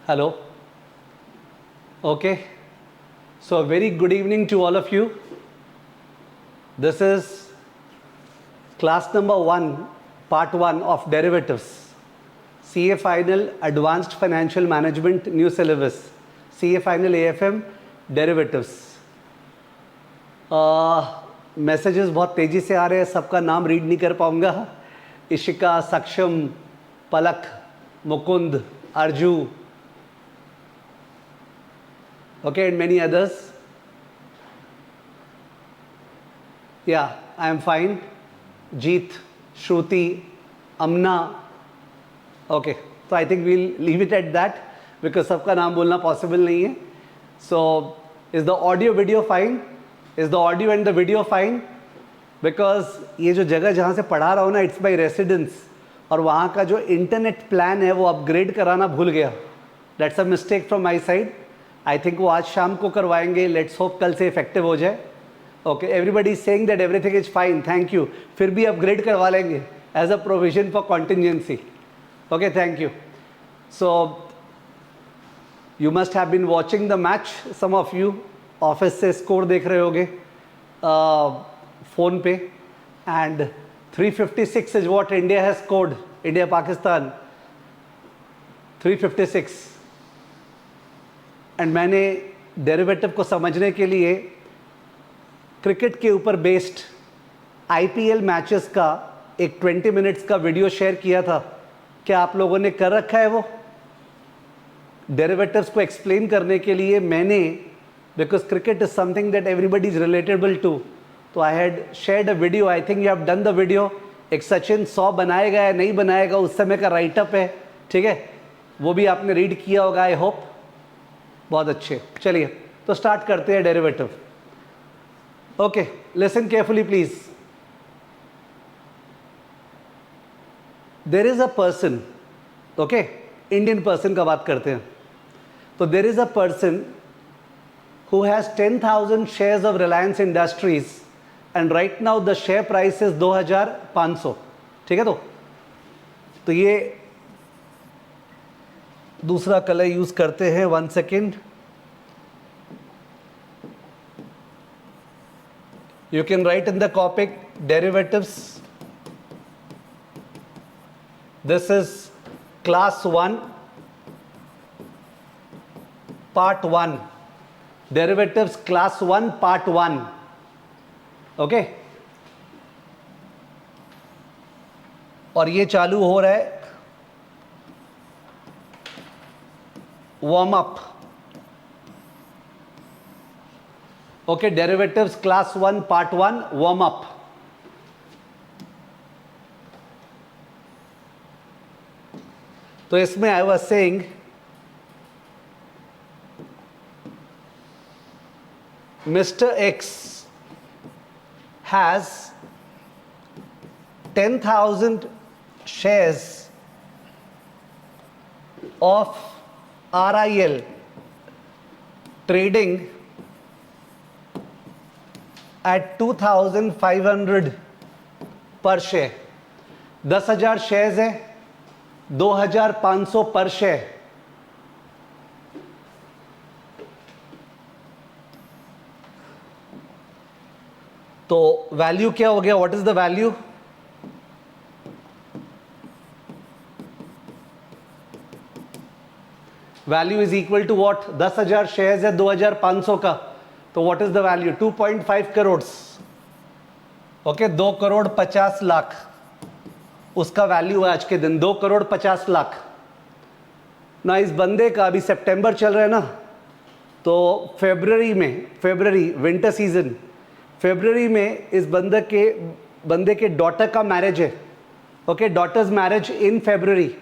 Hello. Okay. So, a very good evening to all of you. This is class number 1, part 1 of derivatives. CA Final Advanced Financial Management New Syllabus. CA Final AFM Derivatives. Messages बहुत तेज़ी से आ रहे हैं, सबका नाम read नहीं कर पाऊँगा. इशिका, सक्षम, पलक, Mukund, Arju, okay, and many others. Yeah, I am fine. Jeet, Shruti, Amna. Okay, so I think we'll leave it at that because सबका नाम बोलना possible नहीं है. So, is the audio video fine? Is the audio and the video fine? Because ये जो जगह जहाँ से पढ़ा रहा हूँ ना, it's by residence, और वहाँ का जो इंटरनेट प्लान है वो अपग्रेड कराना भूल गया. That's a mistake from my side. I think वो आज शाम को करवाएंगे. लेट्स होप कल से इफेक्टिव हो जाए. Okay, everybody is saying that everything is fine, thank you. फिर भी अपग्रेड करवा लेंगे as a provision for contingency. Okay, thank you. So you must have been watching the match. Some of you office से score देख रहे होगे phone पे. And 356 is what India has scored. India Pakistan 356. And मैंने derivative को समझने के लिए क्रिकेट के ऊपर बेस्ड आईपीएल मैचेस का एक 20 मिनट्स का वीडियो शेयर किया था. क्या आप लोगों ने कर रखा है वो? डेरिवेटिव्स को एक्सप्लेन करने के लिए मैंने, because cricket is something that everybody is relatable to, तो I had shared a video. I think you have done the video. एक सचिन 100 बनाएगा या नहीं बनाएगा उस समय का राइटअप है, ठीक है, वो भी आपने रीड किया होगा आई होप. बहुत अच्छे. चलिए तो स्टार्ट करते हैं derivative. Okay, listen carefully please. There is a person, okay, Indian person का बात करते हैं. तो there is a person who has 10,000 shares of Reliance industries and right now the share price is 2,500. ठीक है, तो ये दूसरा कलर यूज करते हैं. 1 second. You can write in the copy derivatives. This is class 1 part 1. Derivatives class 1 part 1. Okay, और ये चालू हो रहा है warm up. Okay, derivatives class 1 part 1 warm up. तो इसमें I was saying Mr. X has 10,000 shares of RIL trading at 2,500 पर share. 10,000 shares है, 2,500 पर शेयर. तो वैल्यू क्या हो गया? What is the value? Value is equal to what? 10,000 shares है 2,500 का, तो what is the value? 2.5 crore. Okay, 2 crore 50 lakh उसका वैल्यू है आज के दिन. 2 करोड़ 50 लाख. ना इस बंदे का अभी सितंबर चल रहा है ना, तो फरवरी विंटर सीजन, फरवरी में इस बंदे के डॉटर का मैरिज है. ओके, डॉटर्स मैरिज इन फरवरी.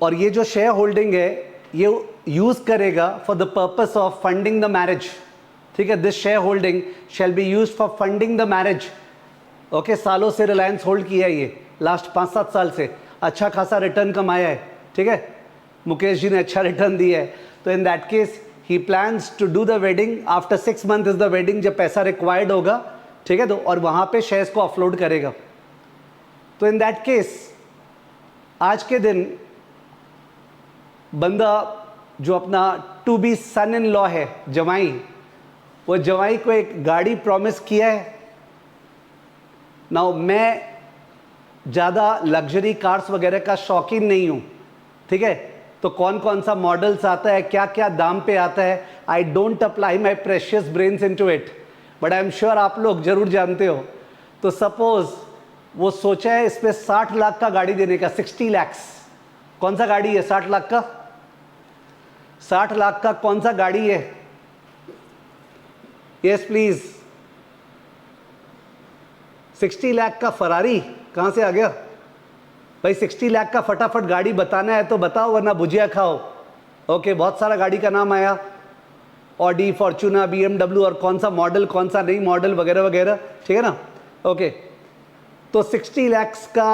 और ये जो शेयर होल्डिंग है ये यूज करेगा for the purpose of funding the marriage. ठीक है, this share holding shall be used for funding the marriage. Okay, सालों से रिलायंस होल्ड किया है ये, लास्ट 5-7 साल से अच्छा खासा रिटर्न कमाया है. ठीक है, मुकेश जी ने अच्छा रिटर्न दिया है. तो in that case he plans to do the wedding after 6 month is the wedding, जब पैसा रिक्वायर्ड होगा. ठीक है, तो और वहाँ पे शेयर्स को अपलोड करेगा. तो इन दैट केस आज के दिन बंदा जो अपना to be son in law है, जवाई, वो जवाई को एक गाड़ी प्रॉमिस किया है। नाउ मैं ज़्यादा लग्जरी कार्स वगैरह का शौकीन नहीं हूँ, ठीक है, तो कौन कौन सा मॉडल्स आता है, क्या क्या दाम पे आता है, I don't apply my precious brains into it, but I am sure आप लोग जरूर जानते हो। तो सपोज वो सोचा है इस पे 60 लाख का गाड़ी देने का, 60 लैक्स। कौन सा गाड़ी है 60 लाख का? 60 लाख का कौन सा गाड़ी है? Yes please. 60 लाख का फरारी कहां से आ गया भाई? 60 लाख का फटाफट गाड़ी बताना है तो बताओ, वरना भुजिया खाओ। ओके, बहुत सारा गाड़ी का नाम आया, ऑडी, फॉर्चूना, BMW, और कौन सा मॉडल, कौन सा नहीं मॉडल वगैरह वगैरह, ठीक है ना। ओके, तो 60 लैक्स का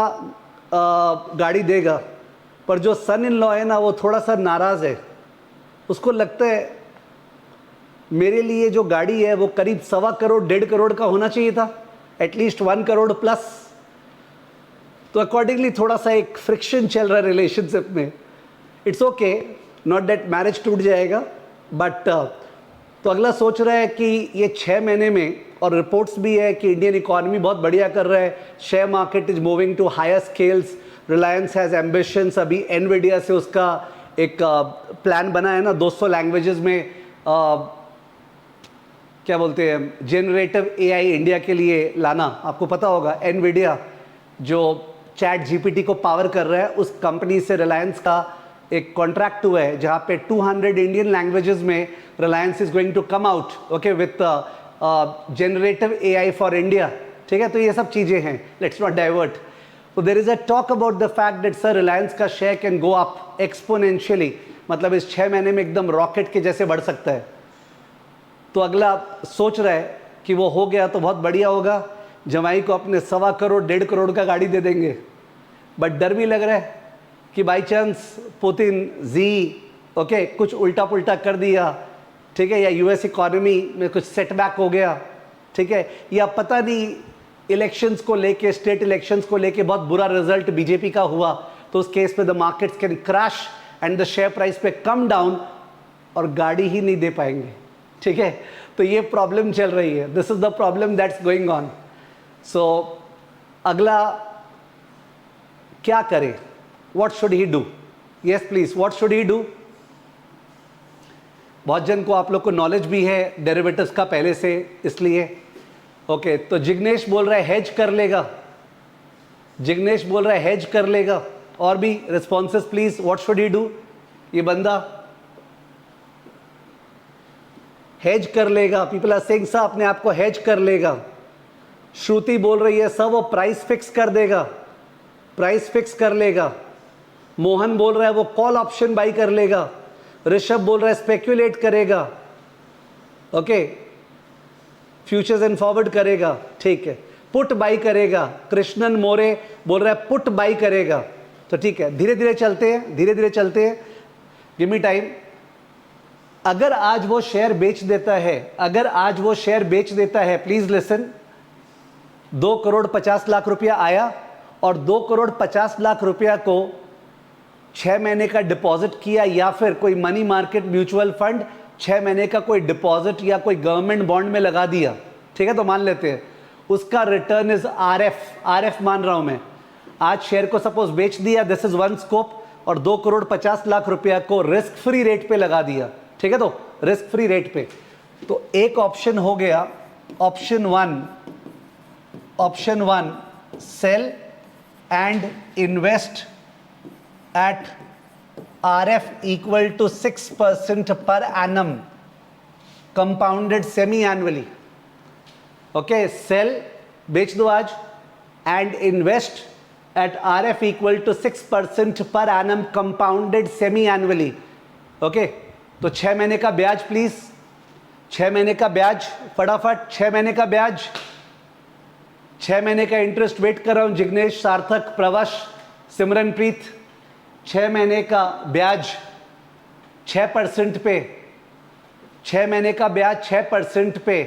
गाड़ी देगा, पर जो सन इन लॉ है ना वो थोड़ा सा नाराज़ है। उसको लगता है मेरे लिए जो गाड़ी है वो करीब 1.25 करोड़ 1.5 करोड़ का होना चाहिए था, एटलीस्ट 1 करोड़ प्लस। तो अकॉर्डिंगली थोड़ा सा एक फ्रिक्शन चल रहा है रिलेशनशिप में। It's okay, not that marriage टूट जाएगा, बट तो अगला सोच रहा है कि ये 6 महीने में, और रिपोर्ट्स भी है कि इंडियन इकोनॉमी बहुत बढ़िया कर रहा है, share market is moving to higher scales, Reliance has ambitions, अभी एनवीडिया से उसका एक प्लान बना है ना 200 लैंग्वेजेस में, क्या बोलते हैं, जेनरेटिव एआई इंडिया के लिए लाना। आपको पता होगा एनवीडिया जो चैट जीपीटी को पावर कर रहा है, उस कंपनी से रिलायंस का एक कॉन्ट्रैक्ट हुआ है जहां पे 200 इंडियन लैंग्वेजेस में Reliance is going to come out, okay, with generative AI for India, ठीक है। तो ये सब चीजें हैं, लेट्स नॉट डाइवर्ट। तो there is a talk about the fact that sir Reliance का share can go up exponentially, मतलब इस 6 महीने में एकदम रॉकेट के जैसे बढ़ सकता है। तो अगला सोच रहा है कि वो हो गया तो बहुत बढ़िया होगा, जमाई को अपने 1.25 करोड़ 1.5 करोड़ का गाड़ी दे देंगे। बट डर भी लग रहा है कि by chance Putin ji, okay, कुछ उल्टा पुल्टा कर दिया, ठीक है, या यूएस इकोनॉमी में कुछ सेटबैक हो गया, ठीक है, या पता नहीं इलेक्शंस को लेके, स्टेट इलेक्शंस को लेके बहुत बुरा रिजल्ट बीजेपी का हुआ, तो उस केस पे the markets can crash and the share price पे कम डाउन, और गाड़ी ही नहीं दे पाएंगे, ठीक है। तो ये प्रॉब्लम चल रही है, this is the problem that's going on. So अगला क्या करे, what should he do? Yes please, what should he do? बहुत जन को, आप लोग को नॉलेज भी है डेरिवेटिव्स का पहले से, इसलिए ओके। तो जिग्नेश बोल रहा है हेज कर लेगा, जिग्नेश बोल रहा है हेज कर लेगा। और भी responses please, what should he do? ये बंदा हेज कर लेगा, पीपल आर सेइंग सर अपने आप को हेज कर लेगा। श्रुति बोल रही है सर वो प्राइस फिक्स कर देगा, प्राइस फिक्स कर लेगा। मोहन बोल रहा है वो कॉल ऑप्शन बाई कर लेगा। ऋषभ बोल रहा है स्पेक्यूलेट करेगा, ओके, फ्यूचर्स एंड फॉरवर्ड करेगा, ठीक है, पुट बाई करेगा। कृष्णन मोरे बोल रहा है पुट बाई करेगा। तो ठीक है, धीरे धीरे चलते हैं, धीरे धीरे चलते हैं, गिव मी टाइम। अगर आज वो शेयर बेच देता है, अगर आज वो शेयर बेच देता है, प्लीज लिसन, 2 करोड़ 50 लाख रुपया आया, और 2 करोड़ 50 लाख रुपया को 6 महीने का डिपॉजिट किया, या फिर कोई मनी मार्केट म्यूचुअल फंड 6 महीने का कोई डिपॉजिट या कोई गवर्नमेंट बॉन्ड में लगा दिया, ठीक है, तो मान लेते हैं उसका रिटर्न इज आरएफ मान रहा हूं मैं। आज शेयर को सपोज बेच दिया, दिस इज वन स्कोप, और 2 करोड़ 50 लाख रुपया को रिस्क फ्री रेट पे लगा दिया, ठीक है, तो रिस्क फ्री रेट पे। तो एक ऑप्शन हो गया, option one sell and invest at RF equal to 6% per annum compounded semi-annually, okay, sell, बेच दो आज, and invest at RF equal to 6% per annum compounded semi-annually, okay। तो 6 महीने का ब्याज प्लीज, 6 महीने का ब्याज फटाफट, 6 महीने का ब्याज, 6 महीने का इंटरेस्ट वेट कर रहा हूं। जिग्नेश, सार्थक, प्रवश, सिमरनप्रीत, 6 महीने का ब्याज 6% पे, 6 महीने का ब्याज 6% पे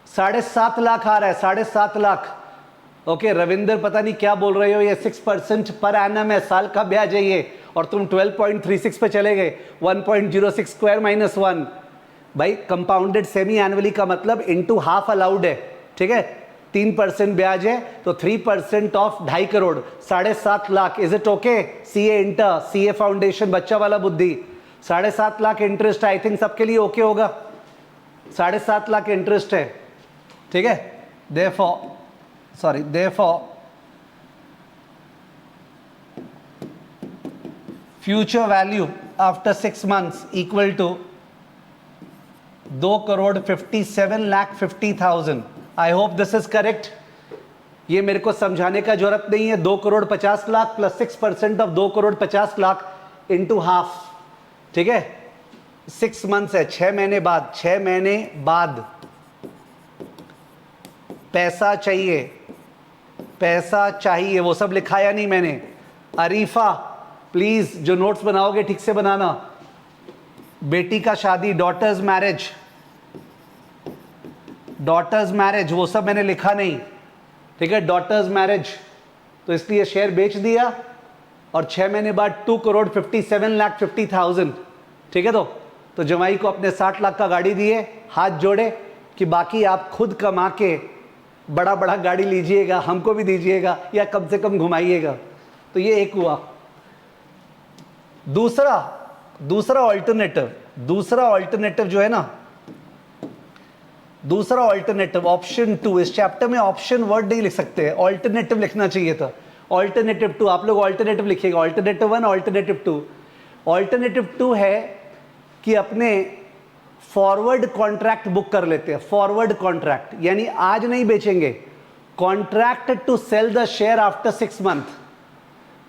7.5 लाख आ रहा है, 7.5 लाख, ओके। रविंदर पता नहीं क्या बोल रहे हो, ये 6% पर एनम है, साल का ब्याज है ये, और तुम 12.36 पे चले गए, 1.06 स्क्वायर माइनस 1। भाई कंपाउंडेड सेमी एनुअली का मतलब इनटू हाफ अलाउड है, ठीक है। 3% ब्याज है तो 3% of 2.5 crore, 7.5 lakh. Is it okay? CA inter, CA foundation, बच्चा वाला बुद्धि। 7.5 लाख इंटरेस्ट, आई थिंक सबके लिए ओके होगा। 7.5 लाख इंटरेस्ट है, ठीक है। therefore future value after 6 months equal to 2,57,50,000। I hope this is correct. ये मेरे को समझाने का जरूरत नहीं है। 2,50,00,000 प्लस 6% ऑफ 2,50,00,000 इंटू हाफ, ठीक है। 6 मंथ्स है, 6 महीने बाद, 6 महीने बाद पैसा चाहिए, पैसा चाहिए। वो सब लिखाया नहीं मैंने। अरीफा प्लीज जो नोट्स बनाओगे ठीक से बनाना। बेटी का शादी, डॉटर्स मैरिज, डॉटर्स मैरिज, वो सब मैंने लिखा नहीं, ठीक है। डॉटर्स मैरिज, तो इसलिए शेयर बेच दिया और 6 महीने बाद 2,57,50,000, ठीक है। तो जमाई को अपने 60 लाख का गाड़ी दिए, हाथ जोड़े कि बाकी आप खुद कमा के बड़ा बड़ा गाड़ी लीजिएगा, हमको भी दीजिएगा या कम से कम घुमाइएगा। तो ये एक हुआ। दूसरा ऑल्टरनेटिव जो है ना, दूसरा ऑल्टरनेटिव ऑप्शन 2। इस चैप्टर में ऑप्शन वर्ड नहीं लिख सकते, ऑल्टरनेटिव लिखना चाहिए था। ऑल्टरनेटिव 2, आप लोग ऑल्टरनेटिव लिखिएगा। Alternative 1, alternative 2। ऑल्टरनेटिव 2 है कि अपने फॉरवर्ड कॉन्ट्रैक्ट बुक कर लेते हैं। फॉरवर्ड कॉन्ट्रैक्ट यानी आज नहीं बेचेंगे। Contract to sell the share after 6 month,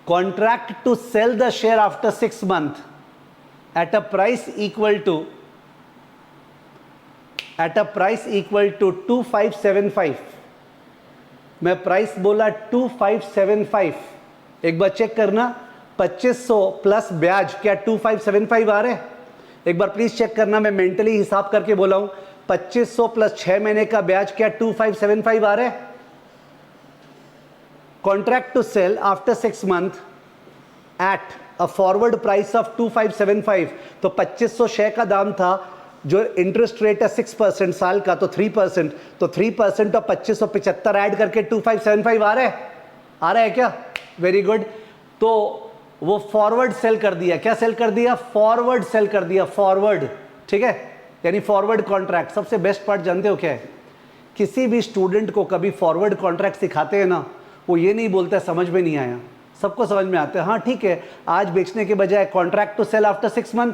contract to sell the share after 6 month at a price equal to 2575। मैं प्राइस बोला 2575। एक बार चेक करना, 2500 प्लस ब्याज, क्या 2575 आ रहे हैं? एक बार प्लीज चेक करना, मैं मेंटली हिसाब करके बोला हूं। 2500 प्लस 6 महीने का ब्याज, क्या 2575 आ रहे हैं? Contract to sell after 6 month at a forward price of 2575। तो 2500 शेयर का दाम था, जो इंटरेस्ट रेट है 6% साल का, तो 3%, तो 3% ऑफ 2575 ऐड करके 2575 आ रहा है क्या? Very good. तो वो फॉरवर्ड सेल कर दिया। क्या सेल कर दिया? फॉरवर्ड सेल कर दिया, फॉरवर्ड, ठीक है। यानी फॉरवर्ड कॉन्ट्रैक्ट। सबसे बेस्ट पार्ट जानते हो क्या है? किसी भी स्टूडेंट को कभी फॉरवर्ड कॉन्ट्रैक्ट सिखाते हैं ना, वो ये नहीं बोलता है समझ में नहीं आया, सबको समझ में आता है। हाँ ठीक है, आज बेचने के बजाय contract to sell after 6 month,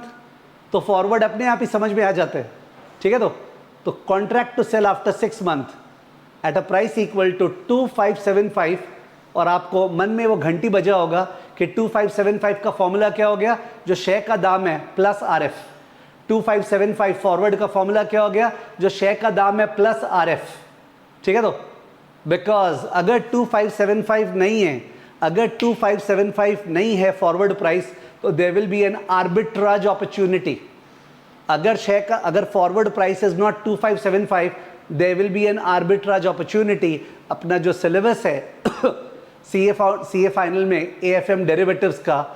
तो फॉरवर्ड अपने आप ही समझ में आ जाते हैं, ठीक है। तो contract to sell after 6 month at a price equal to 2575। और आपको मन में वो घंटी बजा होगा कि 2575 का फॉर्मूला क्या हो गया? जो शेयर का दाम है प्लस आरएफ। 2575 फॉरवर्ड का फॉर्मूला क्या हो गया? जो शेयर का दाम है प्लस आरएफ, ठीक है। तो बिकॉज अगर 2575 नहीं है, अगर 2575 नहीं है फॉरवर्ड प्राइस, तो there will be an arbitrage opportunity. अगर forward price is not 2575, there will be an arbitrage opportunity. अपना जो सिलेबस है सीए फाइनल में एएफएम डेरिवेटिव्स का,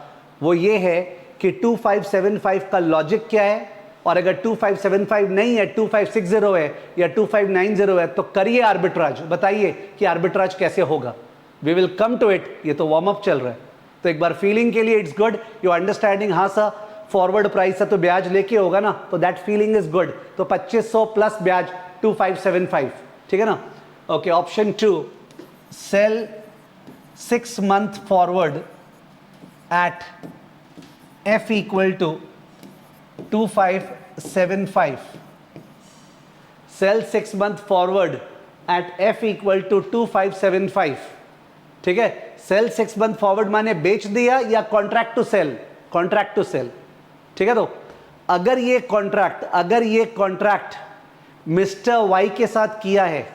वो ये है कि 2575 का लॉजिक क्या है, और अगर 2575 नहीं है, 2560 है या 2590 है, तो करिए आर्बिट्राज। बताइए कि आर्बिट्राज कैसे होगा। We will come to it, ये तो वार्म अप चल रहा है। तो एक बार फीलिंग के लिए इट्स गुड, यू अंडरस्टैंडिंग। हाँ सर, फॉरवर्ड प्राइस है तो ब्याज लेके होगा ना, तो दैट फीलिंग इज गुड। तो 2500 प्लस ब्याज 2575, ठीक है ना। Okay, option 2, sell 6 month forward at F equal to 2575. Sell 6 month forward at F equal to 2575, ठीक है। सेल 6 month फॉरवर्ड माने बेच दिया या contract to sell? Contract to sell, ठीक है। तो अगर ये कॉन्ट्रैक्ट मिस्टर वाई के साथ किया है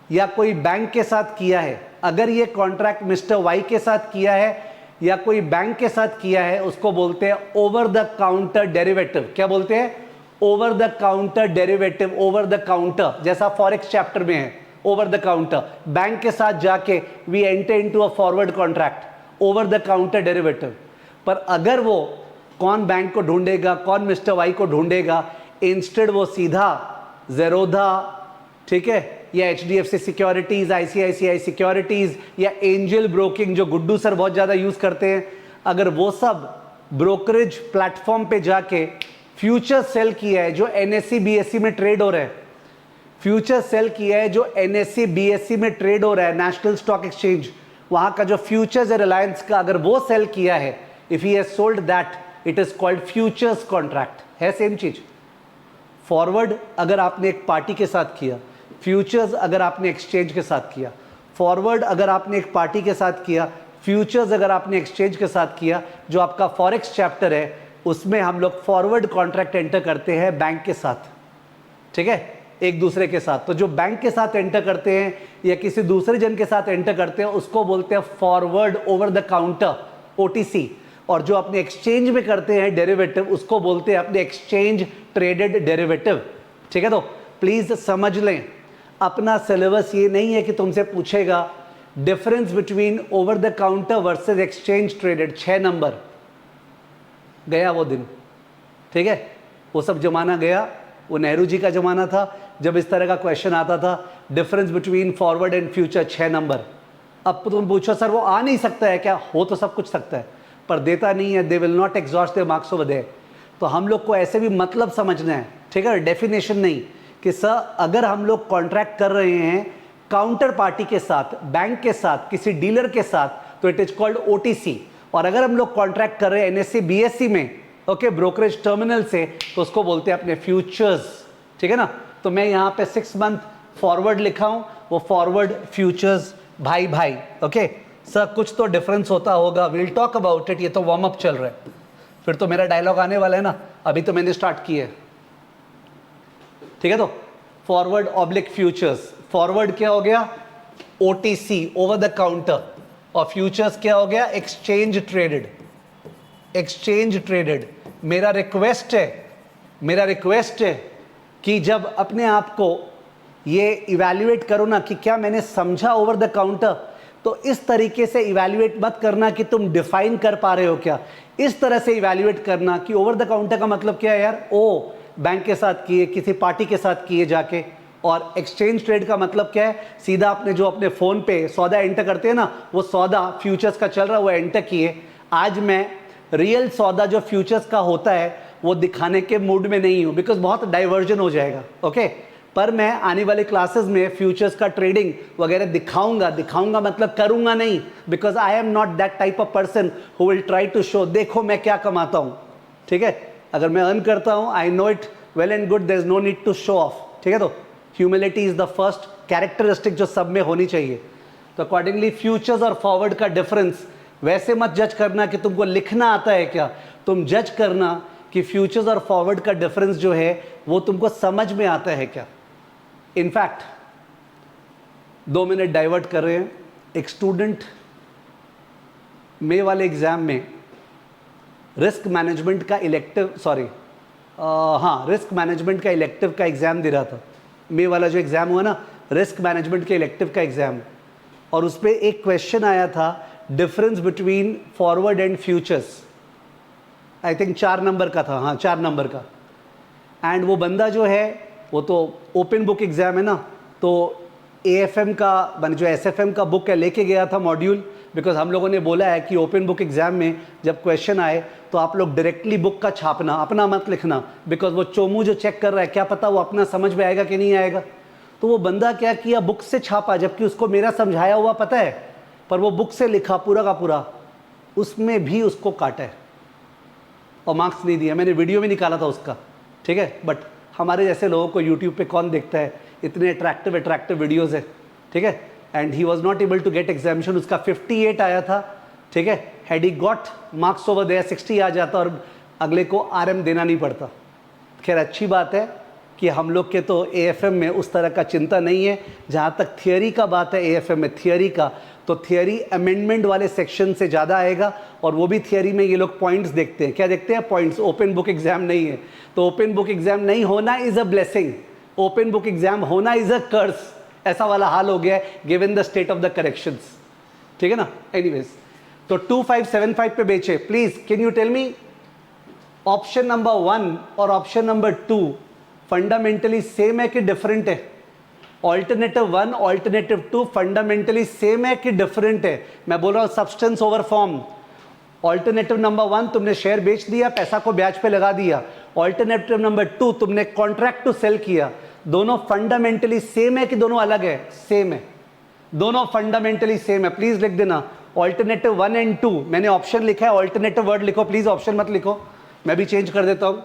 या कोई बैंक के साथ किया है, अगर ये कॉन्ट्रैक्ट मिस्टर वाई के साथ किया है या कोई बैंक के साथ किया है, उसको बोलते हैं ओवर द काउंटर डेरिवेटिव। क्या बोलते हैं? Over the counter derivative. Over the counter, जैसा फॉरेक्स चैप्टर में है, ओवर द काउंटर। बैंक के साथ जाके we enter into a forward contract, over the counter derivative. पर अगर वो कौन बैंक को ढूंढेगा, कौन मिस्टर वाई को ढूंढेगा, इंस्टेड वो सीधा ज़ेरोधा, ठीक है, या HDFC सिक्योरिटीज़, ICICI सिक्योरिटीज़ या एंजल ब्रोकिंग जो गुड्डू सर बहुत ज़्यादा यूज़ करते हैं, अगर वो सब ब्रोकरेज प्लेटफॉर्म पे जाके फ्यूचर सेल किया है जो NSE BSE में ट्रेड हो रहा है, फ्यूचर सेल किया है जो NSE BSE में ट्रेड हो रहा है, नेशनल स्टॉक एक्सचेंज, वहाँ का जो फ्यूचर्स है रिलायंस का, अगर वो सेल किया है, if he has sold that, it is called futures contract, है सेम चीज़। फॉरवर्ड अगर आपने एक पार्टी के साथ किया, फ्यूचर्स अगर आपने एक्सचेंज के साथ किया, फॉरवर्ड अगर आपने एक पार्टी के साथ किया, फ्यूचर्स अगर आपने एक्सचेंज के साथ किया, जो आपका फॉरेक्स चैप्टर है उसमें हम लोग फॉरवर्ड कॉन्ट्रैक्ट एंटर करते हैं बैंक के साथ, ठीक है, एक दूसरे के साथ। तो जो बैंक के साथ एंटर करते हैं या किसी दूसरे जन के साथ एंटर करते हैं उसको बोलते हैं forward over the counter, OTC। और जो अपने एक्सचेंज में करते हैं डेरिवेटिव, उसको बोलते हैं अपने एक्सचेंज ट्रेडेड डेरिवेटिव, ठीक है। तो प्लीज समझ लें, अपना सिलेबस ये नहीं है कि तुमसे पूछेगा difference between over the counter versus exchange traded, 6 number गया वो दिन, ठीक है, वो सब जमाना गया। वो नेहरू जी का जमाना था जब इस तरह का क्वेश्चन आता था, difference between forward and future, 6 number. अब तुम पूछो सर वो आ नहीं सकता है क्या? हो तो सब कुछ सकता है पर देता नहीं है, they will not exhaust their marks over there. तो हम लोग को ऐसे भी मतलब समझना है, ठीक है, डेफिनेशन नहीं कि सर अगर हम लोग कॉन्ट्रैक्ट कर रहे हैं काउंटर पार्टी के साथ, बैंक के साथ, किसी डीलर के साथ, तो इट इज कॉल्ड OTC। और अगर हम लोग कॉन्ट्रैक्ट कर रहे हैं NSE BSE में, ओके, ब्रोकरेज टर्मिनल से, तो उसको बोलते हैं अपने फ्यूचर्स, ठीक है ना। तो मैं यहाँ पे 6 मंथ फॉरवर्ड लिखा हूँ, वो फॉरवर्ड फ्यूचर्स, भाई भाई, ओके। सर कुछ तो डिफरेंस होता होगा, विल टॉक अबाउट इट, ये तो वार्म अप चल रहा है, फिर तो मेरा डायलॉग आने वाला है ना, अभी तो मैंने स्टार्ट किया है, ठीक है। तो फॉरवर्ड ऑब्लिक फ्यूचर्स, फॉरवर्ड क्या हो गया? OTC ओवर द काउंटर, और फ्यूचर्स क्या हो गया? Exchange traded, exchange traded. मेरा रिक्वेस्ट है कि जब अपने आप को ये इवैल्यूएट करो ना कि क्या मैंने समझा ओवर द काउंटर, तो इस तरीके से इवैल्यूएट मत करना कि तुम डिफाइन कर पा रहे हो क्या, इस तरह से इवैल्यूएट करना कि ओवर द काउंटर का मतलब क्या है यार, ओ बैंक के साथ किए, किसी पार्टी के साथ किए जाके, और एक्सचेंज ट्रेड का मतलब क्या है, सीधा आपने जो अपने फ़ोन पे सौदा एंटर करते हैं ना, वो सौदा फ्यूचर्स का चल रहा है वो एंटर किए। आज मैं रियल सौदा जो फ्यूचर्स का होता है वो दिखाने के मूड में नहीं हूँ, बिकॉज बहुत डाइवर्जन हो जाएगा, ओके। पर मैं आने वाले क्लासेस में फ्यूचर्स का ट्रेडिंग वगैरह दिखाऊंगा मतलब करूंगा नहीं, because I am not that type of person who will try to show देखो मैं क्या कमाता हूँ, ठीक है। अगर मैं अर्न करता हूँ, I know it well and good, there is no need to show off, ठीक है। तो humility is the first characteristic जो सब में होनी चाहिए। तो अकॉर्डिंगली फ्यूचर्स और फॉरवर्ड का डिफरेंस वैसे मत जज करना कि तुमको लिखना आता है क्या, तुम जज करना कि फ्यूचर्स और फॉरवर्ड का डिफरेंस जो है वो तुमको समझ में आता है क्या। इनफैक्ट 2 मिनट डाइवर्ट कर रहे हैं, एक स्टूडेंट मई वाले एग्जाम में रिस्क मैनेजमेंट का इलेक्टिव रिस्क मैनेजमेंट का इलेक्टिव का एग्जाम दे रहा था। मई वाला जो एग्जाम हुआ ना, रिस्क मैनेजमेंट के इलेक्टिव का एग्जाम, और उस पर एक क्वेश्चन आया था difference between forward and futures, I think 4 number का था, हाँ 4 नंबर का। एंड वो बंदा जो है वो तो ओपन बुक एग्जाम है ना, तो AFM का मैंने जो SFM का बुक है लेके गया था मॉड्यूल, बिकॉज हम लोगों ने बोला है कि ओपन बुक एग्जाम में जब क्वेश्चन आए तो आप लोग डायरेक्टली बुक का छापना, अपना मत लिखना, बिकॉज वो चोमू जो चेक कर रहा है क्या पता वो अपना समझ में आएगा कि नहीं आएगा। तो वो बंदा क्या किया, बुक से छापा, जबकि उसको मेरा समझाया हुआ पता है, पर वो बुक से लिखा पूरा का पूरा, उसमें भी उसको काटा है और मार्क्स नहीं दिया। मैंने वीडियो भी निकाला था उसका, ठीक है। बट हमारे जैसे लोगों को यूट्यूब पे कौन देखता है, इतने अट्रैक्टिव वीडियोस है, ठीक है। And he was not able to get examination, उसका 58 आया था, ठीक है। Had he got marks over there 60 आ जाता और अगले को RM देना नहीं पड़ता। खैर अच्छी बात है कि हम लोग के तो AFM में उस तरह का चिंता नहीं है। जहाँ तक थियोरी का बात है AFM में थियोरी का, तो थियोरी अमेंडमेंट वाले सेक्शन से ज़्यादा आएगा, और वो भी थियोरी में ये लोग पॉइंट्स देखते हैं। क्या देखते हैं? पॉइंट्स। ओपन बुक एग्जाम नहीं है, तो ओपन बुक एग्जाम नहीं होना is a blessing, open book exam होना इज़ अ कर्स, ऐसा वाला हाल हो गया है given the state of the corrections, ठीक है ना। एनीवेज, तो 2575 पे बेचे। Please can you tell me option number 1 और ऑप्शन नंबर 2 फंडामेंटली सेम है कि डिफरेंट है? ऑल्टरनेटिव 1 ऑल्टरनेटिव 2 फंडामेंटली सेम है कि डिफरेंट है? मैं बोल रहा हूं substance over form. Alternative number 1 तुमने शेयर बेच दिया, पैसा को ब्याज पे लगा दिया। ऑल्टरनेटिव नंबर 2 तुमने कॉन्ट्रैक्ट टू सेल किया। दोनों फंडामेंटली सेम है कि दोनों अलग है? सेम है, दोनों फंडामेंटली सेम है। प्लीज लिख देना ऑल्टरनेटिव 1 एंड 2। मैंने ऑप्शन लिखा है, ऑल्टरनेटिव वर्ड लिखो प्लीज, ऑप्शन मत लिखो, मैं भी चेंज कर देता हूं।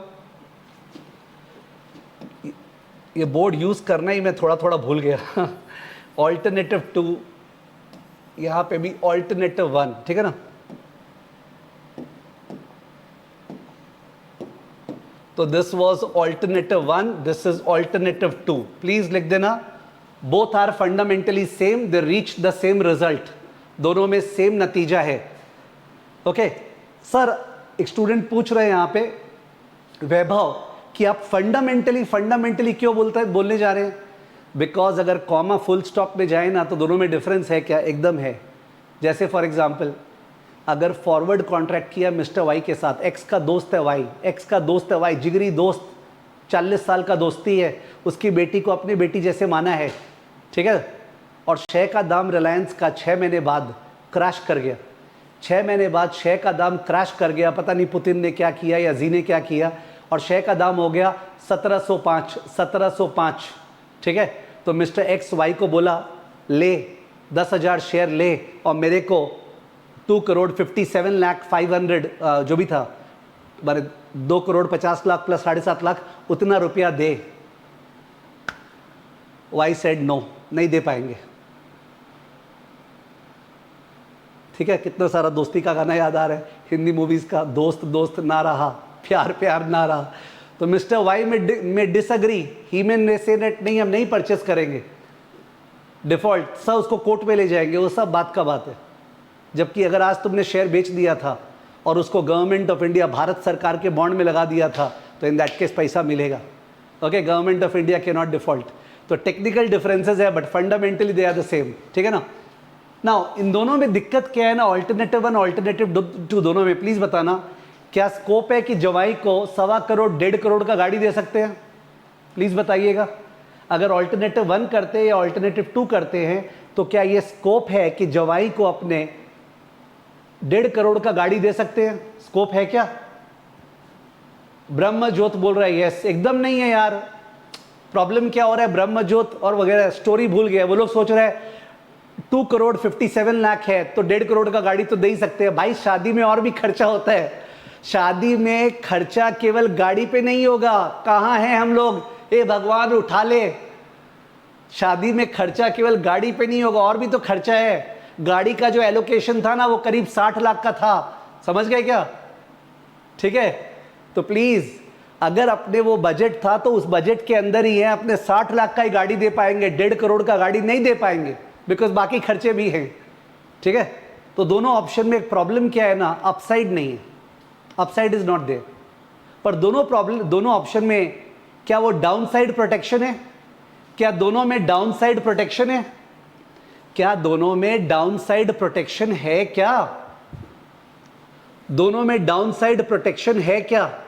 ये बोर्ड यूज करना ही मैं थोड़ा थोड़ा भूल गया। ऑल्टरनेटिव 2, यहां पे भी ऑल्टरनेटिव 1, ठीक है ना? तो this was alternative 1, this is alternative 2। Please लिख देना both are fundamentally same, they reach the same result, दोनों में सेम नतीजा है। ओके सर, एक स्टूडेंट पूछ रहे हैं यहां पे, वैभव, कि आप फंडामेंटली क्यों बोलने जा रहे हैं? बिकॉज अगर कॉमा फुल स्टॉप में जाए ना तो दोनों में डिफरेंस है क्या? एकदम है। जैसे फॉर एग्जांपल अगर फॉरवर्ड कॉन्ट्रैक्ट किया मिस्टर वाई के साथ, एक्स का दोस्त है वाई, एक्स का दोस्त है वाई, जिगरी दोस्त, 40 साल का दोस्ती है, उसकी बेटी को अपनी बेटी जैसे माना है, ठीक है? और शेयर का दाम रिलायंस का 6 महीने बाद क्रैश कर गया। 6 महीने बाद शेयर का दाम क्रैश कर गया, पता नहीं पुतिन ने क्या किया या जी ने क्या किया, और शेयर का दाम हो गया 1705, ठीक है? तो मिस्टर एक्स वाई को बोला ले 10,000 शेयर ले, और मेरे को 2,57,500,000 जो भी था, बारे 2,50 लाख प्लस 7.5 लाख, उतना रुपया दे। वाई सेड नो, नहीं दे पाएंगे। ठीक है? कितना सारा दोस्ती का गाना याद आ रहा है हिंदी मूवीज का, दोस्त दोस्त ना रहा, प्यार प्यार ना रहा। तो मिस्टर वाई में डिसएग्री, ही में से नेट नहीं, हम नहीं परचेस करेंगे, डिफॉल्ट, सब उसको कोर्ट में ले जाएंगे, वो सब बात का बात है। जबकि अगर आज तुमने शेयर बेच दिया था और उसको गवर्नमेंट ऑफ इंडिया, भारत सरकार के बॉन्ड में लगा दिया था, तो इन दैट केस पैसा मिलेगा। ओके, गवर्नमेंट ऑफ इंडिया के नॉट डिफॉल्ट। तो टेक्निकल डिफरेंसेस है but fundamentally they are the same, ठीक है ना? नाउ इन दोनों में दिक्कत क्या है ना, ऑल्टरनेटिव 1 ऑल्टरनेटिव 2 दोनों में, प्लीज बताना क्या स्कोप है कि जवाई को 1.25 करोड़ 1.5 करोड़ का गाड़ी दे सकते हैं? प्लीज बताइएगा। अगर ऑल्टरनेटिव 1 करते हैं या ऑल्टरनेटिव 2 करते हैं तो क्या ये स्कोप है कि जवाई को अपने 1.5 करोड़ का गाड़ी दे सकते हैं? स्कोप है क्या? ब्रह्मज्योत बोल रहा है यस। एकदम नहीं है यार। प्रॉब्लम क्या हो रहा है, ब्रह्मज्योत और वगैरह स्टोरी भूल गया। वो लोग सोच रहे हैं 2,57,00,000 है तो 1.5 करोड़ का गाड़ी तो दे ही सकते हैं। भाई शादी में और भी खर्चा होता है। शादी में खर्चा केवल गाड़ी पे नहीं होगा। कहां हैं हम लोग? ए भगवान उठा ले। शादी में खर्चा केवल गाड़ी पे नहीं होगा, और भी तो खर्चा है। गाड़ी का जो एलोकेशन था ना वो करीब 60 लाख का था, समझ गए क्या? ठीक है, तो प्लीज अगर अपने वो बजट था तो उस बजट के अंदर ही है, अपने 60 लाख का ही गाड़ी दे पाएंगे, 1.5 करोड़ का गाड़ी नहीं दे पाएंगे, बिकॉज बाकी खर्चे भी हैं। ठीक है, तो दोनों ऑप्शन में एक प्रॉब्लम क्या है ना, अपसाइड नहीं है, अपसाइड इज नॉट देयर। पर दोनों ऑप्शन में क्या वो डाउन साइड प्रोटेक्शन है? क्या दोनों में डाउन साइड प्रोटेक्शन है? क्या दोनों में डाउन साइड प्रोटेक्शन है? क्या दोनों में डाउन साइड प्रोटेक्शन है? क्या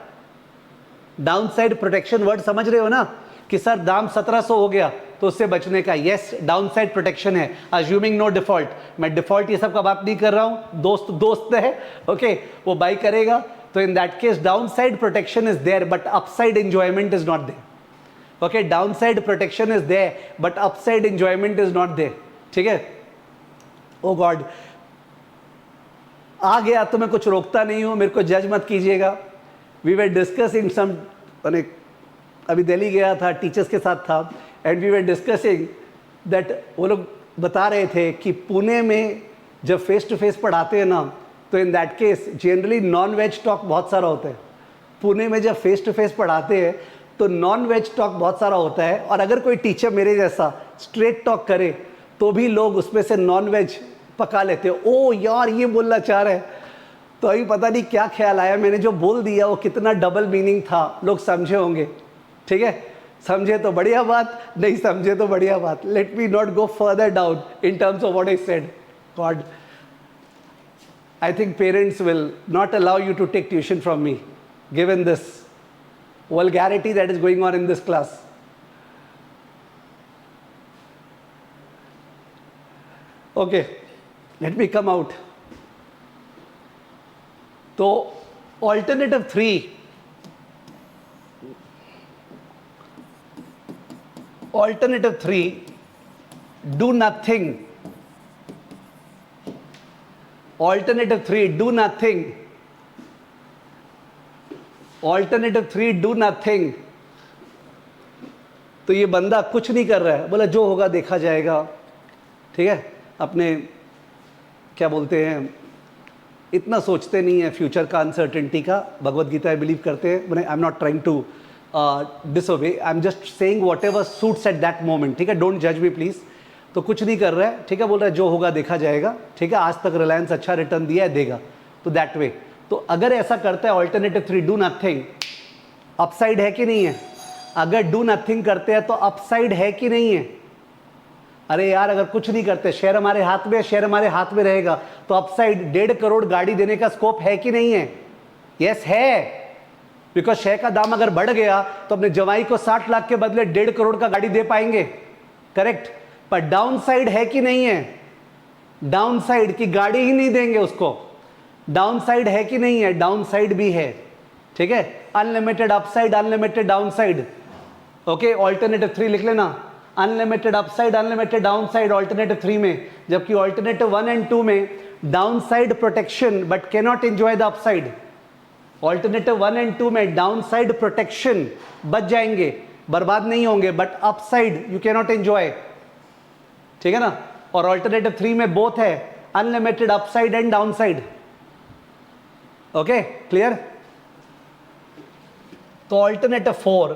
डाउन साइड प्रोटेक्शन वर्ड समझ रहे हो ना, कि सर दाम 1700 हो गया तो उससे बचने का, यस डाउन साइड प्रोटेक्शन है, अज्यूमिंग नो डिफॉल्ट। मैं डिफॉल्ट ये सब का बात नहीं कर रहा हूं, दोस्त है, ओके, वो बाई करेगा तो in that case downside protection is there but upside enjoyment is not there. Okay, downside protection is there but upside enjoyment is not there. ठीक है, ओ गॉड, आ गया तो मैं कुछ रोकता नहीं हूं, मेरे को जज मत कीजिएगा। वी वर डिस्कसिंग सम, अभी दिल्ली गया था, टीचर्स के साथ था, and we were discussing that, वो लोग बता रहे थे कि पुणे में जब फेस टू फेस पढ़ाते हैं ना तो in that case generally non veg talk बहुत सारा होता है। पुणे में जब फेस टू फेस पढ़ाते हैं तो नॉन वेज टॉक बहुत सारा होता है, और अगर कोई टीचर मेरे जैसा स्ट्रेट टॉक करे तो भी लोग उसमें से नॉन वेज पका लेते हैं। ओ यार ये बोलना चाह रहे हैं, तो अभी पता नहीं क्या ख्याल आया, मैंने जो बोल दिया वो कितना डबल मीनिंग था, लोग समझे होंगे। ठीक है, समझे तो बढ़िया बात, नहीं समझे तो बढ़िया बात। Let me not go further down in terms of what I said. God, I think parents will not allow you to take tuition from me, given this vulgarity that is going on in this class. Okay, let me come out. So, alternative 3. Alternative 3, do nothing. Alternative 3, do nothing. Alternative 3, do nothing. तो ये बंदा कुछ नहीं कर रहा है, बोला जो होगा देखा जाएगा, ठीक है, अपने क्या बोलते हैं, इतना सोचते नहीं है फ्यूचर का, अनसर्टेनिटी का. भगवद गीता आई बिलीव करते हैं. मैंने I am not trying to disobey, I am just saying whatever suits at that moment, ठीक है, डोंट जज मी प्लीज. तो कुछ नहीं कर रहा है, ठीक है, बोल रहा है जो होगा देखा जाएगा, ठीक है, आज तक रिलायंस अच्छा रिटर्न दिया है, देगा, तो दैट वे. तो अगर ऐसा करता है ऑल्टरनेटिव 3, डू नथिंग, अपसाइड है कि नहीं है? अगर डू नथिंग करते हैं तो अपसाइड है कि नहीं है? अरे यार अगर कुछ नहीं करते, शेयर हमारे हाथ में, शेयर हमारे हाथ में रहेगा, तो अपसाइड 1.5 करोड़ गाड़ी देने का स्कोप है कि नहीं है? यस है, बिकॉज शेयर का दाम अगर बढ़ गया तो अपने जवाई को 60 लाख के बदले 1.5 करोड़ का गाड़ी दे पाएंगे, करेक्ट. पर डाउन साइड है कि नहीं है? डाउन साइड की गाड़ी ही नहीं देंगे उसको. डाउन साइड है कि नहीं है? डाउन साइड भी है, ठीक है. Unlimited upside, unlimited down side. Okay, alternative 3 लिख लेना, unlimited upside, unlimited down side alternative 3 में. जबकि ऑल्टरनेटिव 1 एंड 2 में down side protection but can not enjoy the upside. Alternative 1 and 2 में डाउन साइड प्रोटेक्शन, बच जाएंगे, बर्बाद नहीं होंगे, but upside you can not enjoy, ठीक है ना. और ऑल्टरनेटिव 3 में बोथ है, unlimited upside and downside. Okay, clear. तो alternative 4,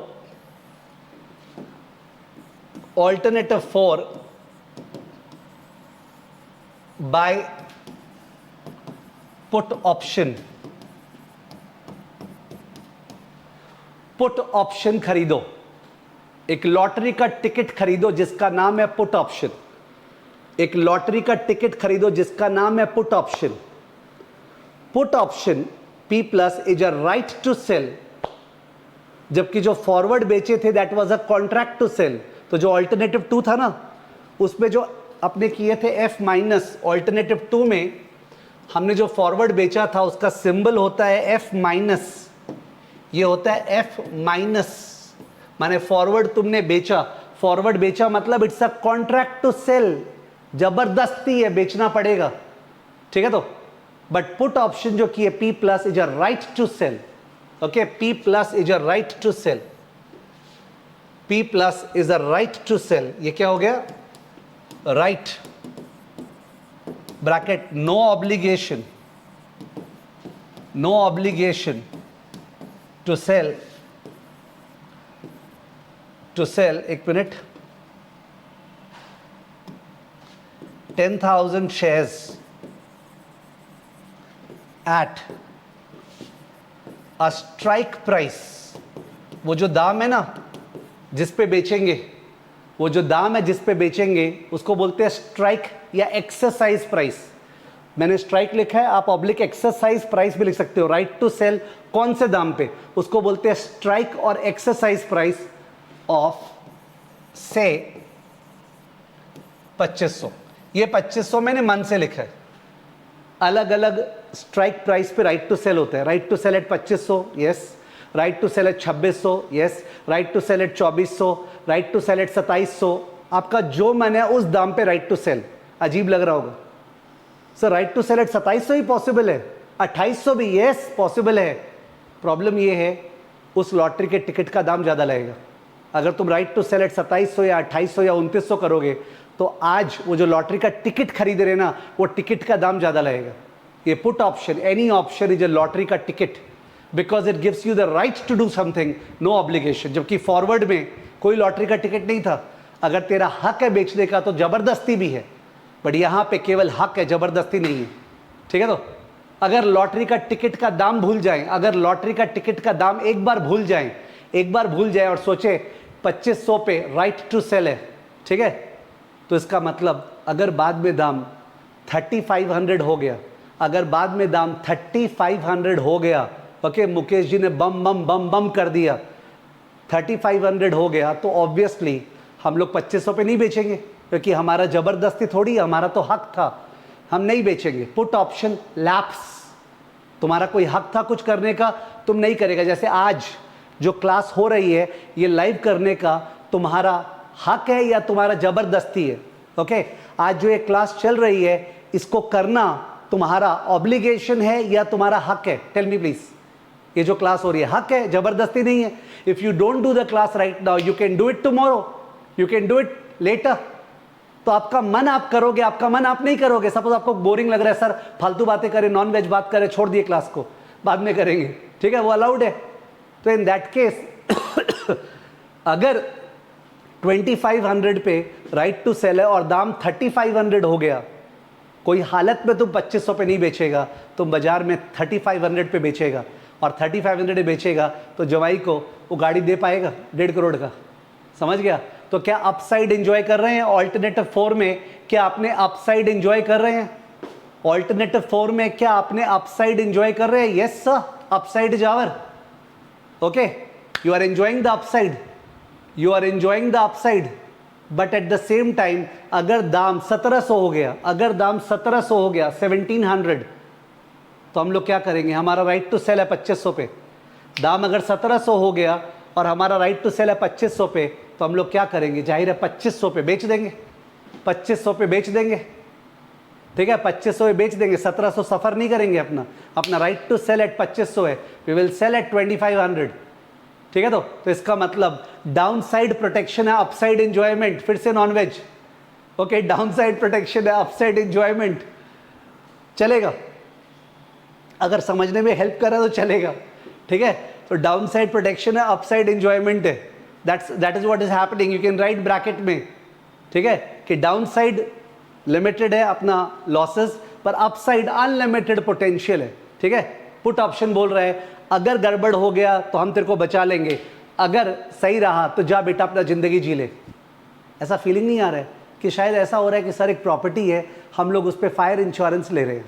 alternative 4 buy put option. Put option खरीदो, एक लॉटरी का टिकट खरीदो जिसका नाम है पुट ऑप्शन. एक लॉटरी का टिकट खरीदो जिसका नाम है put option. Put option P plus is a right to sell, जबकि जो फॉरवर्ड बेचे थे that was a contract to sell. तो जो ऑल्टरनेटिव 2 था ना, उसमें जो अपने किए थे F माइनस, ऑल्टरनेटिव 2 में हमने जो फॉरवर्ड बेचा था उसका सिंबल होता है F माइनस. ये होता है F माइनस, माने फॉरवर्ड तुमने बेचा. फॉरवर्ड बेचा मतलब it's a contract to sell, जबरदस्ती है, बेचना पड़ेगा, ठीक है. तो बट पुट ऑप्शन जो किए P plus is a right to sell. Okay, P plus is a right to sell. P plus is a right to sell. ये क्या हो गया? Right bracket, no obligation, no obligation to sell, to sell, एक minute, 10,000 shares at a strike price. वो जो दाम है ना जिस पे बेचेंगे, वो जो दाम है जिस पे बेचेंगे उसको बोलते हैं स्ट्राइक या एक्सरसाइज प्राइस. मैंने स्ट्राइक लिखा है, आप ऑब्लिक एक्सरसाइज प्राइस भी लिख सकते हो. राइट टू सेल कौन से दाम पे, उसको बोलते हैं स्ट्राइक और एक्सरसाइज प्राइस ऑफ से 2500. ये 2500 मैंने मन से लिखा है. अलग अलग स्ट्राइक प्राइस पे राइट टू सेल होता है. Right to sell at 2500, yes. Right to sell at 2600, yes. Right to sell at 2400, right to sell at 2700. आपका जो मन है उस दाम पे राइट टू सेल. अजीब लग रहा होगा sir, right to sell at 2700 ही पॉसिबल है, 2800 भी यस पॉसिबल है. प्रॉब्लम ये है उस लॉटरी के टिकट का दाम ज़्यादा लगेगा. अगर तुम राइट टू सेल एट 2700 या 2800 या 2900 करोगे तो आज वो जो लॉटरी का टिकट खरीद रहे ना, वो टिकट का दाम ज़्यादा लगेगा. ये put option, any option is a lottery का ticket because it gives you the right to do something, no obligation. जबकि फॉरवर्ड में कोई लॉटरी का टिकट नहीं था. अगर तेरा हक है बेचने का तो ज़बरदस्ती भी है, बट यहाँ पे केवल हक है, ज़बरदस्ती नहीं है, ठीक है. तो अगर लॉटरी का टिकट का दाम भूल जाएं, अगर लॉटरी का टिकट का दाम एक बार भूल जाएं, एक बार भूल जाए और सोचे 2500 पे राइट टू सेल है, ठीक है, तो इसका मतलब अगर बाद में दाम 3500 हो गया अगर बाद में दाम 3500 हो गया, ओके, मुकेश जी ने बम बम बम बम कर दिया, 3500 हो गया, तो ऑब्वियसली हम लोग 2500 पे नहीं बेचेंगे, क्योंकि हमारा जबरदस्ती थोड़ी, हमारा तो हक था, हम नहीं बेचेंगे। पुट ऑप्शन लैप्स, तुम्हारा कोई हक था कुछ करने का, तुम नहीं करेगा। जैसे आज जो क्लास हो रही है ये लाइव करने का तुम्हारा हक है या तुम्हारा जबरदस्ती है? ओके, आज जो ये क्लास चल रही है इसको करना तुम्हारा ऑब्लिगेशन है या तुम्हारा हक है? Tell me please. ये जो क्लास हो रही है हक है, जबरदस्ती नहीं है। If you don't do the class right now, you can do it tomorrow, you can do it later. तो आपका मन आप करोगे, आपका मन आप नहीं करोगे। सपोज आपको बोरिंग लग रहा है, सर फालतू बातें करें, नॉन वेज बात करें, छोड़ दिए क्लास को, बाद में करेंगे, ठीक है, वो अलाउड है। तो इन दैट केस अगर 2500 पे राइट टू सेल है और दाम 3500 हो गया, कोई हालत में तुम 2500 पे नहीं बेचेगा, तुम बाजार में 3500 पे बेचेगा, और 3500 पे बेचेगा तो जवाई को वो गाड़ी दे पाएगा 1.5 करोड़ का, समझ गया? तो क्या अपसाइड एंजॉय कर रहे हैं? ऑल्टरनेटिव 4 में क्या आपने अपसाइड एंजॉय कर रहे हैं? ऑल्टरनेटिव 4 में क्या आपने अपसाइड एंजॉय कर रहे हैं? यस सर, अपसाइड जावर, okay, you are enjoying the upside, you are enjoying the upside. But at the same time अगर दाम 1700 हो गया, अगर दाम 1700 हो गया, 1700, तो हम लोग क्या करेंगे? हमारा राइट टू सेल है 2500 पे, दाम अगर 1700 हो गया और हमारा राइट टू सेल है 2500 पे, तो हम लोग क्या करेंगे? जाहिर है 2500 पे बेच देंगे, 2500 पे बेच देंगे, ठीक है, 2500 पे बेच देंगे, 1700 सफर नहीं करेंगे। अपना राइट टू सेल एट 2500 है, वी विल सेल एट 2500, ठीक है। तो इसका मतलब डाउन साइड प्रोटेक्शन है, अपसाइड एंजॉयमेंट, फिर से non veg, okay, downside protection है, अपसाइड एंजॉयमेंट, चलेगा? अगर समझने में हेल्प कर रहा है तो चलेगा, ठीक है। तो डाउन साइड प्रोटेक्शन है, अपसाइड एंजॉयमेंट है, that is what is happening. You can write bracket में, ठीक है, कि डाउन साइड लिमिटेड है अपना लॉसेस, पर अपसाइड अनलिमिटेड पोटेंशियल है, ठीक है। पुट ऑप्शन बोल रहा है अगर गड़बड़ हो गया तो हम तेरे को बचा लेंगे, अगर सही रहा तो जा बेटा अपना जिंदगी जी ले। ऐसा फीलिंग नहीं आ रहा है कि शायद ऐसा हो रहा है कि सर एक प्रॉपर्टी है, हम लोग उस पर फायर इंश्योरेंस ले रहे हैं,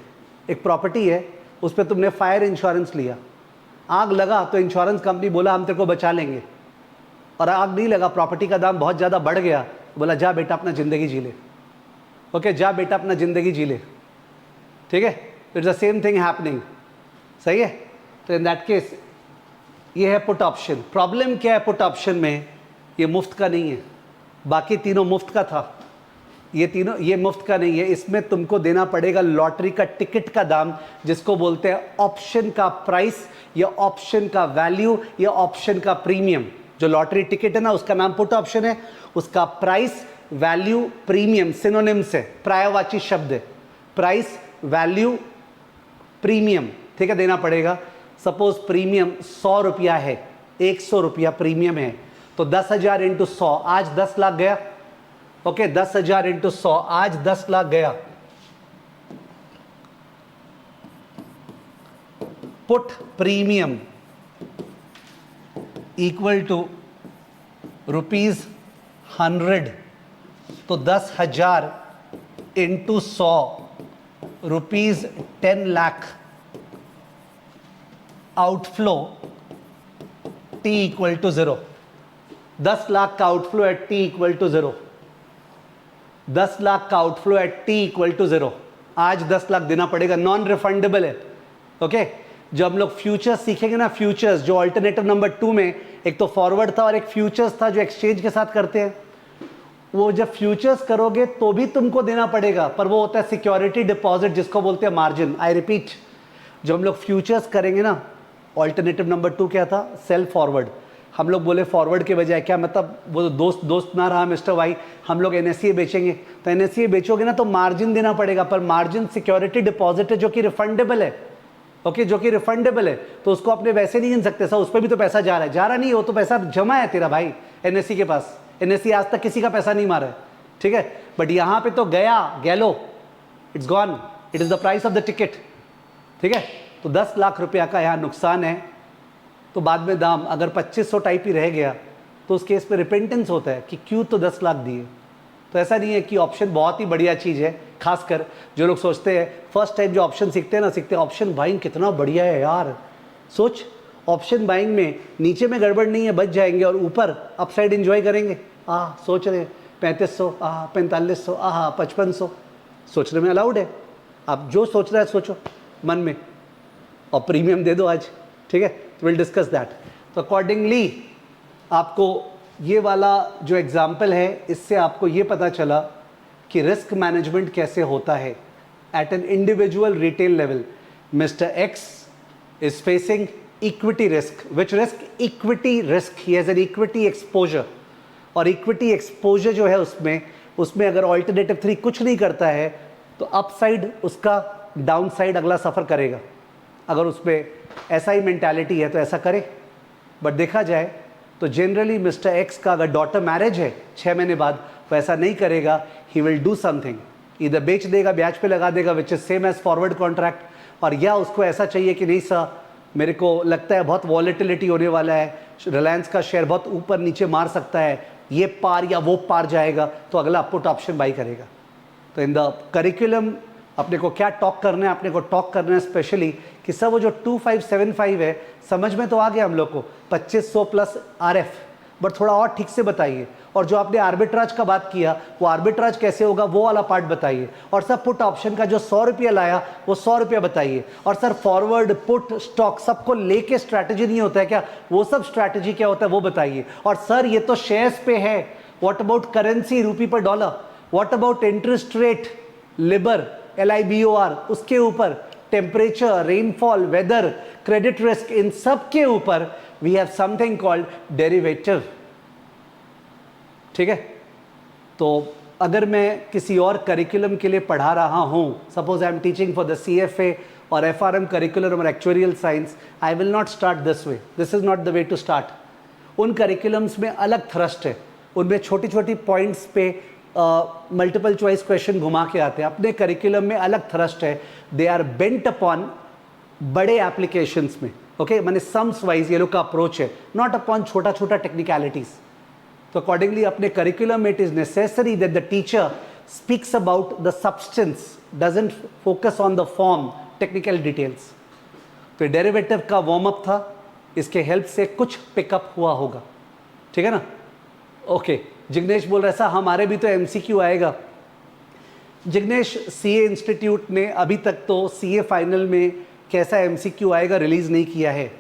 एक प्रॉपर्टी है उस पर तुमने फायर इंश्योरेंस लिया, आग लगा तो इंश्योरेंस कंपनी बोला हम तेरे को बचा लेंगे, और आग नहीं लगा, प्रॉपर्टी का दाम बहुत ज़्यादा बढ़ गया, बोला जा बेटा अपना ज़िंदगी जी ले, ओके, जा बेटा अपना ज़िंदगी जी ले, ठीक है। It's the same thing happening, सही है। तो इन दैट केस ये है पुट ऑप्शन। प्रॉब्लम क्या है पुट ऑप्शन में? ये मुफ्त का नहीं है, बाकी तीनों मुफ्त का था, ये तीनों ये मुफ्त का नहीं है। इसमें तुमको देना पड़ेगा लॉटरी का टिकट का दाम, जिसको बोलते हैं ऑप्शन का प्राइस या ऑप्शन का वैल्यू या ऑप्शन का प्रीमियम। जो लॉटरी टिकट है ना, उसका नाम पुट ऑप्शन है, उसका प्राइस वैल्यू प्रीमियम सिनोनिम्स है, पर्यायवाची शब्द है, प्राइस वैल्यू प्रीमियम, ठीक है, देना पड़ेगा। सपोज प्रीमियम 100 रुपया है, 100 रुपया प्रीमियम है, तो 10,000 इंटू 100 आज 10 लाख गया, ओके, 10,000 इंटू 100 आज 10 लाख गया। पुट प्रीमियम इक्वल टू ₹100, तो 10,000 into 100 ₹10 lakh. Outflow T equal to 0, 10 lakh का outflow at T equal to 0, 10 lakh का outflow at T equal to 0, आज 10 लाख देना पड़ेगा, नॉन रिफंडेबल है, ओके। जब हम लोग फ्यूचर्स सीखेंगे ना, फ्यूचर्स जो अल्टरनेटिव नंबर 2 में एक तो फॉरवर्ड था और एक फ्यूचर्स था जो एक्सचेंज के साथ करते हैं, वो जब फ्यूचर्स करोगे तो भी तुमको देना पड़ेगा, पर वो होता है सिक्योरिटी डिपॉजिट, जिसको बोलते हैं मार्जिन। आई रिपीट, जब हम लोग फ्यूचर्स करेंगे ना, ऑल्टरनेटिव नंबर 2 क्या था? Sell forward. हम लोग बोले फॉरवर्ड के बजाय क्या, मतलब वो दोस्त ना रहा मिस्टर वाई, हम लोग NSE बेचेंगे, तो NSE बेचोगे ना तो मार्जिन देना पड़ेगा, पर मार्जिन सिक्योरिटी डिपॉजिट है जो कि रिफंडेबल है, ओके, जो कि रिफंडेबल है, तो उसको अपने वैसे नहीं गिन सकते सर, उस पर भी तो पैसा जा रहा है, जा रहा नहीं, वो तो पैसा जमा है तेरा भाई NSE के पास, NSE आज तक किसी का पैसा नहीं मारा है, ठीक है। बट यहाँ पे तो गया, गैलो, it's gone, it is the price of the ticket, ठीक है। तो 10 लाख रुपया का यहाँ नुकसान है, तो बाद में दाम अगर 2500 टाइप ही रह गया तो उस केस पे रिपेंटेंस होता है कि क्यों तो 10 लाख दिए, तो ऐसा नहीं है कि ऑप्शन बहुत ही बढ़िया चीज़ है। खासकर जो लोग सोचते हैं फर्स्ट टाइम जो ऑप्शन सीखते हैं ना, सीखते हैं ऑप्शन बाइंग कितना बढ़िया है यार। सोच, ऑप्शन बाइंग में नीचे में गड़बड़ नहीं है, बच जाएंगे, और ऊपर अपसाइड एंजॉय करेंगे। सोच रहे 3500, 4500, 5500, सोचने में अलाउड है। आप जो सोच रहा है सोचो मन में, और प्रीमियम दे दो आज, ठीक है। तो विल डिस्कस दैट। तो अकॉर्डिंगली आपको ये वाला जो एग्जाम्पल है, इससे आपको ये पता चला कि रिस्क मैनेजमेंट कैसे होता है at an individual retail level. Mister X is facing equity risk. Which risk? Equity risk. He has an equity exposure, और इक्विटी एक्सपोजर जो है उसमें अगर ऑल्टरनेटिव 3 कुछ नहीं करता है तो अपसाइड उसका डाउन साइड अगला सफ़र करेगा। अगर उसमें ऐसा ही मेंटालिटी है तो ऐसा करे। बट देखा जाए तो जनरली मिस्टर एक्स का अगर डॉटर मैरिज है 6 महीने बाद, वो ऐसा नहीं करेगा। ही विल डू समथिंग, इधर बेच देगा, ब्याज पे लगा देगा, which is same as forward contract, और या उसको ऐसा चाहिए कि नहीं सर मेरे को लगता है बहुत वॉलेटिलिटी होने वाला है, रिलायंस का शेयर बहुत ऊपर नीचे मार सकता है, ये पार या वो पार जाएगा, तो अगला पुट ऑप्शन बाई करेगा। तो इन द करिकुलम अपने को क्या टॉक करना है? अपने को टॉक करना है स्पेशली कि सर वो जो 2575 है समझ में तो आ गया हम लोग को, 2500 प्लस RF, बट थोड़ा और ठीक से बताइए। और जो आपने आर्बिट्राज का बात किया, वो आर्बिट्राज कैसे होगा वो वाला पार्ट बताइए। और सर पुट ऑप्शन का जो 100 रुपया लाया वो 100 रुपया बताइए। और सर फॉरवर्ड पुट स्टॉक सबको लेके स्ट्रैटेजी नहीं होता है क्या? वो सब स्ट्रैटेजी क्या होता है वो बताइए। और सर ये तो शेयर्स पे है, what about currency rupee per dollar, what about interest rate, LIBOR, LIBOR, उसके ऊपर temperature, rainfall, weather, credit risk, इन सब के ऊपर we have something called derivative. ठीक है। तो अगर मैं किसी और करिकुलम के लिए पढ़ा रहा हूं, suppose I am teaching for the CFA और FRM करिकुलम और actuarial science, I will not start this way, this is not the way to start. उन करिकुलम्स में अलग थ्रस्ट है, उनमें छोटी छोटी पॉइंट्स पे मल्टीपल चॉइस क्वेश्चन घुमा के आते हैं। अपने करिकुलम में अलग थ्रस्ट है, दे आर बेंट अपॉन बड़े एप्लीकेशंस में, ओके, माने सम्स वाइज ये लोग का अप्रोच है, नॉट अपॉन छोटा छोटा टेक्निकलिटीज। तो अकॉर्डिंगली अपने करिकुलम में it is necessary that the teacher speaks about the substance, doesn't focus on the form, technical details. तो डेरिवेटिव का वार्म अप था, इसके हेल्प से कुछ पिकअप हुआ होगा, ठीक है ना। ओके, जिग्नेश बोल रहा है सर हमारे भी तो MCQ आएगा। जिग्नेश, CA इंस्टीट्यूट ने अभी तक तो CA फाइनल में कैसा MCQ आएगा रिलीज नहीं किया है,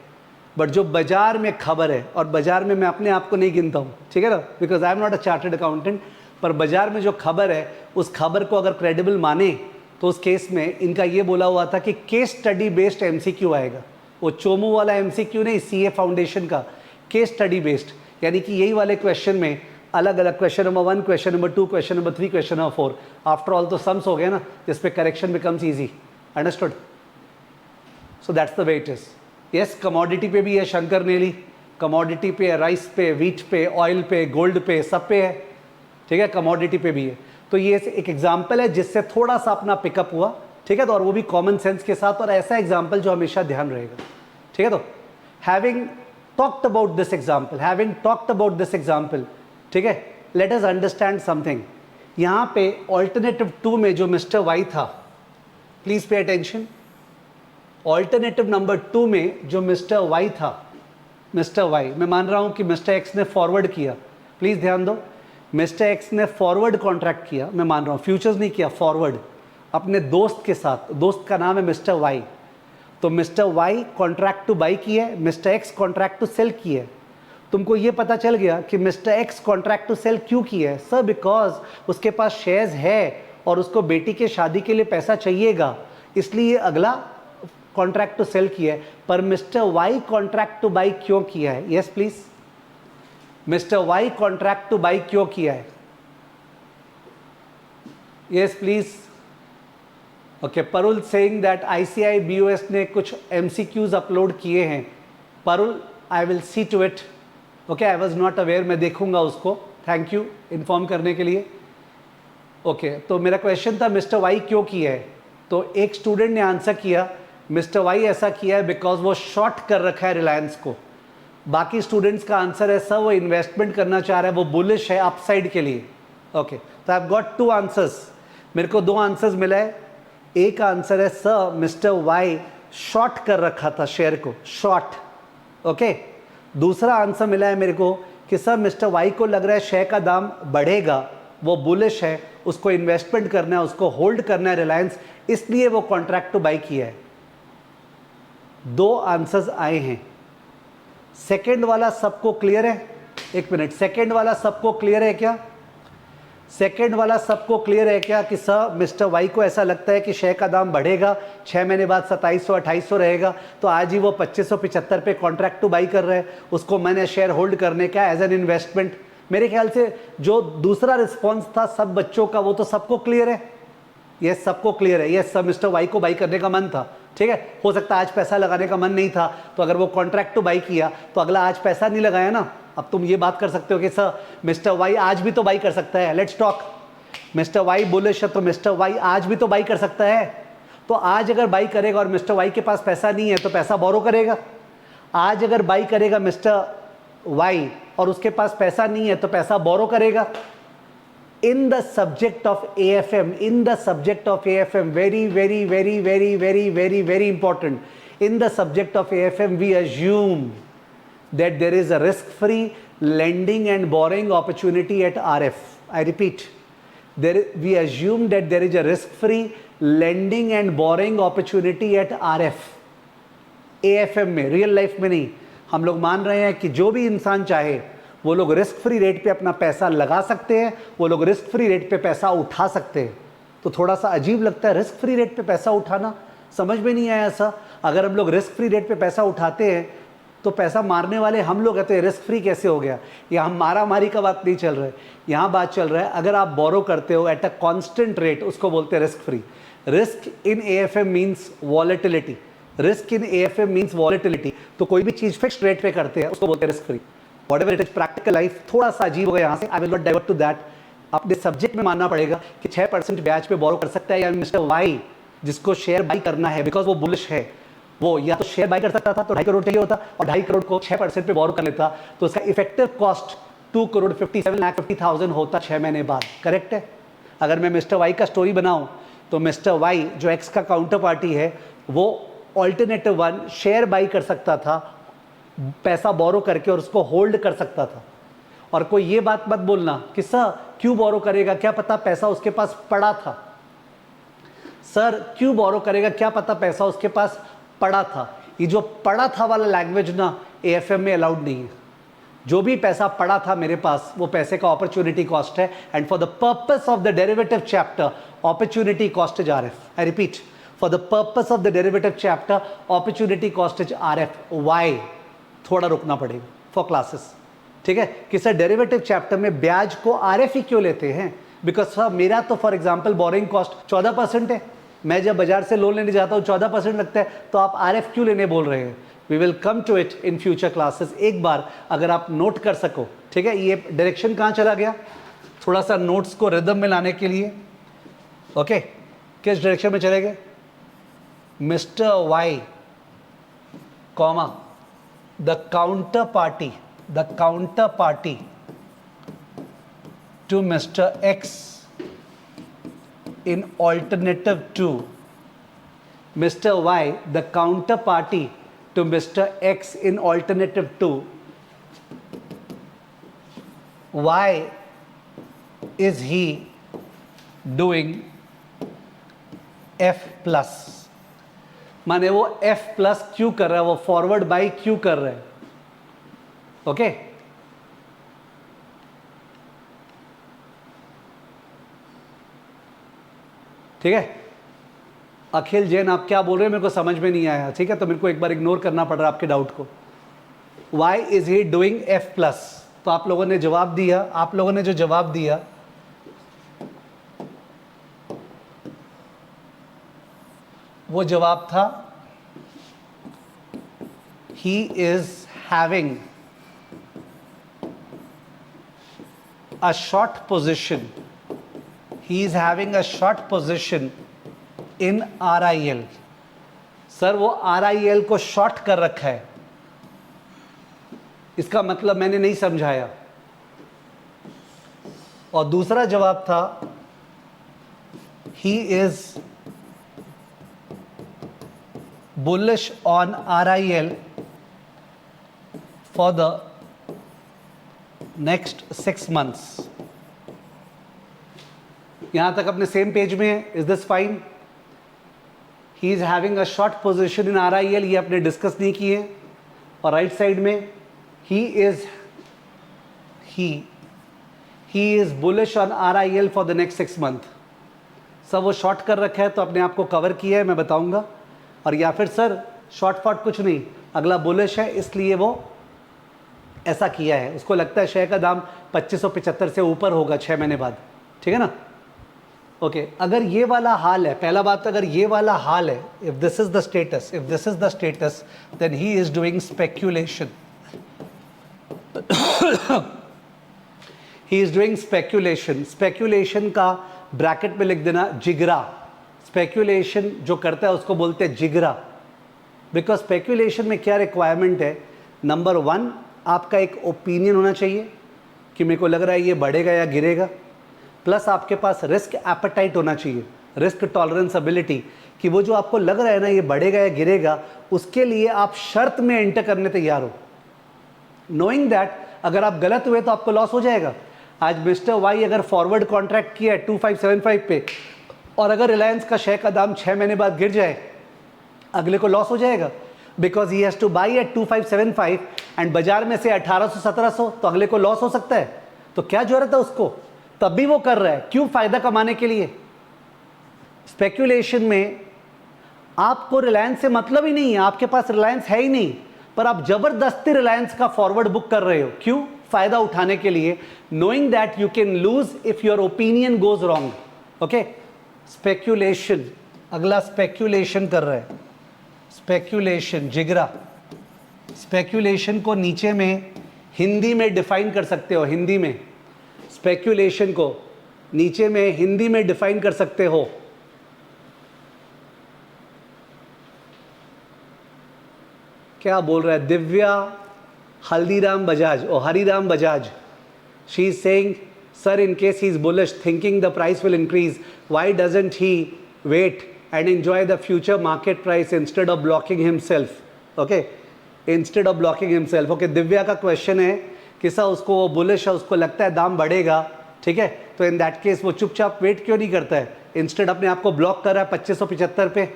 बट जो बाजार में खबर है, और बाजार में मैं अपने आप को नहीं गिनता हूँ, ठीक है ना, because I am not a chartered accountant, पर बाजार में जो खबर है उस खबर को अगर क्रेडिबल माने तो उस केस में इनका ये बोला हुआ था कि केस स्टडी बेस्ड MCQ आएगा। वो चोमू वाला MCQ नहीं, CA फाउंडेशन का केस स्टडी बेस्ड, यानी कि यही वाले क्वेश्चन में अलग अलग question number 1, question number 2, question number 3, question number 4, after all तो सम्स हो गया ना, जिस पे correction becomes easy. Understood? So that's the way it is. Yes, commodity पे भी है शंकर नेली, कमोडिटी पे, राइस पे, व्हीट पे, ऑयल पे, गोल्ड पे, सब पे है, ठीक है, कमोडिटी पे भी है। तो ये एक एग्जाम्पल है जिससे थोड़ा सा अपना पिकअप हुआ, ठीक है। तो और वो भी कॉमन सेंस के साथ, और ऐसा एग्जाम्पल जो हमेशा ध्यान रहेगा, ठीक है। तो having talked about this example, ठीक है, लेट अस अंडरस्टैंड समथिंग। यहाँ पे ऑल्टरनेटिव 2 में जो मिस्टर वाई था, please pay attention, alternative number 2 में जो मिस्टर वाई था, मिस्टर वाई, मैं मान रहा हूँ कि मिस्टर एक्स ने फॉरवर्ड किया, प्लीज ध्यान दो, मिस्टर एक्स ने फॉरवर्ड कॉन्ट्रैक्ट किया, मैं मान रहा हूँ, फ्यूचर्स नहीं किया, फॉरवर्ड, अपने दोस्त के साथ, दोस्त का नाम है मिस्टर वाई। तो Mr Y contract to buy की है, Mr X contract to sell की है। तुमको ये पता चल गया कि Mr X contract to sell क्यों किया है? सर बिकॉज उसके पास शेयर्स है और उसको बेटी के शादी के लिए पैसा चाहिएगा, इसलिए अगला कॉन्ट्रैक्ट टू सेल किया है। पर mister Y contract to buy क्यों किया है? Yes please, mister Y contract to buy क्यों किया है? Yes please. Okay, Parul saying that ICI BOS ने कुछ MCQs अपलोड किए हैं। Parul, I will see to it. Okay, I was not aware, मैं देखूंगा उसको, थैंक यू इन्फॉर्म करने के लिए। ओके, तो मेरा क्वेश्चन था मिस्टर वाई क्यों किया है? तो एक स्टूडेंट ने आंसर किया मिस्टर वाई ऐसा किया है बिकॉज वो शॉर्ट कर रखा है रिलायंस को। बाकी स्टूडेंट्स का आंसर है सर वो इन्वेस्टमेंट करना चाह रहा है, वो बुलिश है अपसाइड के लिए। ओके, तो आई हैव गॉट 2 आंसर्स, मेरे को 2 आंसर्स मिला है। एक आंसर है सर मिस्टर वाई शॉर्ट कर रखा था शेयर को, शॉर्ट, ओके। दूसरा आंसर मिला है मेरे को कि सर मिस्टर वाई को लग रहा है शेयर का दाम बढ़ेगा, वो बुलिश है, उसको इन्वेस्टमेंट करना है, उसको होल्ड करना है रिलायंस, इसलिए वो कॉन्ट्रैक्ट टू बाई किया है। 2 आंसर्स आए हैं। सेकंड वाला सबको क्लियर है? एक मिनट, सेकंड वाला सबको क्लियर है क्या? सेकंड वाला सबको क्लियर है क्या कि सर मिस्टर वाई को ऐसा लगता है कि शेयर का दाम बढ़ेगा, 6 महीने बाद 2700-2800 रहेगा, तो आज ही वो 2575 पे कॉन्ट्रैक्ट टू बाई कर रहे हैं, उसको मैंने शेयर होल्ड करने का एज एन इन्वेस्टमेंट। मेरे ख्याल से जो दूसरा रिस्पॉन्स था सब बच्चों का, वो तो सबको क्लियर है। यस, सबको क्लियर है। यस सर, मिस्टर वाई को बाई करने का मन था, ठीक है। हो सकता है आज पैसा लगाने का मन नहीं था, तो अगर वो कॉन्ट्रैक्ट टू बाई किया तो अगला आज पैसा नहीं लगाया ना। अब तुम ये बात कर सकते हो कि सर मिस्टर वाई आज भी तो बाई कर सकता है, let's talk. Mr Y bullish है तो मिस्टर वाई आज भी तो बाई कर सकता है। तो आज अगर बाई करेगा और मिस्टर वाई के पास पैसा नहीं है तो पैसा बोरो करेगा। आज अगर बाई करेगा मिस्टर वाई और उसके पास पैसा नहीं है तो पैसा बोरो करेगा। In the subject of AFM, in the subject of AFM, very important. In the subject of AFM, we assume that there is a risk-free lending and borrowing opportunity at RF. I repeat, we assume that there is a risk-free lending and borrowing opportunity at RF. AFM में, real life में नहीं। हम लोग मान रहे हैं कि जो भी इंसान चाहे वो लोग रिस्क फ्री रेट पे अपना पैसा लगा सकते हैं, वो लोग रिस्क फ्री रेट पे पैसा उठा सकते हैं। तो थोड़ा सा अजीब लगता है रिस्क फ्री रेट पे पैसा उठाना, समझ में नहीं आया ऐसा। अगर हम लोग रिस्क फ्री रेट पे पैसा उठाते हैं तो पैसा मारने वाले हम लोग हैं, तो ये रिस्क फ्री कैसे हो गया? यहाँ मारा मारी का बात नहीं चल रहा है, यहाँ बात चल रहा है अगर आप बोरो करते हो एट अ कॉन्स्टेंट रेट, उसको बोलते हैं risk free. Risk in AFM means volatility, risk in AFM means volatility. तो कोई भी चीज़ फिक्स्ड रेट पे करते हैं उसको बोलते हैं risk free. Whatever it is, practical life थोड़ा सा अजीब हो गया यहाँ से, I will not divert to that। अपने सब्जेक्ट में मानना पड़ेगा कि 6% ब्याज पे बोरो कर सकता है या मिस्टर वाई जिसको शेयर बाई करना है बिकॉज वो बुलिश है, वो या तो शेयर बाई कर सकता था तो 2.5 करोड़ चाहिए होता और 2.5 करोड़ को 6% पे बोरो कर लेता, तो उसका इफेक्टिव कॉस्ट 2,57,50,000 होता 6 महीने बाद। करेक्ट है? अगर मैं मिस्टर वाई का स्टोरी बनाऊं तो मिस्टर वाई जो एक्स का काउंटर पार्टी है वो ऑल्टरनेटिव 1 शेयर बाई कर सकता था पैसा बोरो करके और उसको होल्ड कर सकता था। और कोई ये बात मत बोलना कि सर क्यों बोरो करेगा, क्या पता पैसा उसके पास पड़ा था। सर क्यों बोरो करेगा, क्या पता पैसा उसके पास पड़ा था। ये जो पड़ा था वाला लैंग्वेज ना AFM में अलाउड नहीं है। जो भी पैसा पड़ा था मेरे पास वो पैसे का अपॉर्चुनिटी कॉस्ट है, and for the purpose of the derivative chapter opportunity cost is RF। I repeat, for the purpose of the derivative chapter opportunity cost is RF। Why? थोड़ा रुकना पड़ेगा फॉर क्लासेस, ठीक है। कि सर डेरिवेटिव चैप्टर में ब्याज को RF ही क्यों लेते हैं? बिकॉज सर मेरा तो फॉर एग्जांपल बोरिंग कॉस्ट 14% है, मैं जब बाजार से लोन लेने जाता हूँ 14% लगता है, तो आप RF क्यों लेने बोल रहे हैं? We will come to it in future classes. एक बार अगर आप नोट कर सको, ठीक है। ये डायरेक्शन कहाँ चला गया? थोड़ा सा नोट्स को रिदम में लाने के लिए, ओके। किस डायरेक्शन में चले गए? Mr Y comma the counterparty to Mr. X in alternative 2, Mr. Y, the counterparty to Mr. X in alternative 2, why is he doing F plus? माने वो F प्लस क्यों कर रहा है, वो फॉरवर्ड बाई क्यों कर रहे हैं? ओके, ठीक है। अखिल जैन आप क्या बोल रहे हैं मेरे को समझ में नहीं आया, ठीक है। तो मेरे को एक बार इग्नोर करना पड़ रहा है आपके डाउट को। Why is he doing F plus? तो आप लोगों ने जवाब दिया, आप लोगों ने जो जवाब दिया वो जवाब था he is having a short position, he is having a short position in RIL। Sir वो RIL को शॉर्ट कर रखा है, इसका मतलब मैंने नहीं समझाया। और दूसरा जवाब था ही is bullish on RIL for the next 6 months। यहां तक अपने सेम पेज में है। Is this fine? He is having a short position in RIL, ये अपने डिस्कस नहीं किए। और राइट साइड में ही is bullish on RIL for the next 6 month। सब वो शॉर्ट कर रखा है तो अपने आप को कवर किया है, मैं बताऊंगा। और या फिर सर शॉर्ट फॉट कुछ नहीं, अगला बुलिश है इसलिए वो ऐसा किया है, उसको लगता है शेयर का दाम 2575 से ऊपर होगा 6 महीने बाद, ठीक है ना। ओके, अगर ये वाला हाल है, पहला बात अगर ये वाला हाल है, if this is the status, then he is doing speculation. He is doing speculation का ब्रैकेट में लिख देना जिगरा। स्पेक्यूलेशन जो करता है उसको बोलते हैं जिगरा। बिकॉज स्पेक्यूलेशन में क्या रिक्वायरमेंट है, नंबर 1 आपका एक ओपिनियन होना चाहिए कि मेरे को लग रहा है ये बढ़ेगा या गिरेगा, प्लस आपके पास रिस्क एपेटाइट होना चाहिए, रिस्क टॉलरेंस एबिलिटी, कि वो जो आपको लग रहा है ना ये बढ़ेगा या गिरेगा, उसके लिए आप शर्त में एंटर करने तैयार हो, नोइंग दैट अगर आप गलत हुए तो आपको लॉस हो जाएगा। आज मिस्टर वाई अगर फॉरवर्ड कॉन्ट्रैक्ट किया है 2575 पे, और अगर रिलायंस का शेयर का दाम 6 महीने बाद गिर जाए, अगले को लॉस हो जाएगा, because he has to buy at 2575 and बाजार में से 1800-1700, तो अगले को लॉस हो सकता है। तो क्या जरूरत है उसको, तब भी वो कर रहा है, क्यों? फायदा कमाने के लिए। स्पेक्यूलेशन में आपको रिलायंस से मतलब ही नहीं है, आपके पास रिलायंस है ही नहीं, पर आप जबरदस्ती रिलायंस का फॉरवर्ड बुक कर रहे हो, क्यों? फायदा उठाने के लिए, knowing that you can lose if your opinion goes wrong. Okay, speculation, अगला स्पेक्यूलेशन कर रहा है, स्पेक्यूलेशन जिगरा। स्पेक्यूलेशन को नीचे में हिंदी में डिफाइन कर सकते हो, हिंदी में स्पेक्यूलेशन को नीचे में हिंदी में डिफाइन कर सकते हो। क्या बोल रहा है दिव्या हल्दीराम बजाज और Hariram Bajaj? She is saying sir in case he is bullish thinking the price will increase, why doesn't he wait and enjoy the future market price instead of blocking himself? Okay, instead of blocking himself. Okay, Divya का question है कि sir उसको वो bullish है, उसको लगता है दाम बढ़ेगा, ठीक है, तो इन दैट केस वो चुपचाप वेट क्यों नहीं करता है, इंस्टेड अपने आप को ब्लॉक कर रहा है 2575 पे।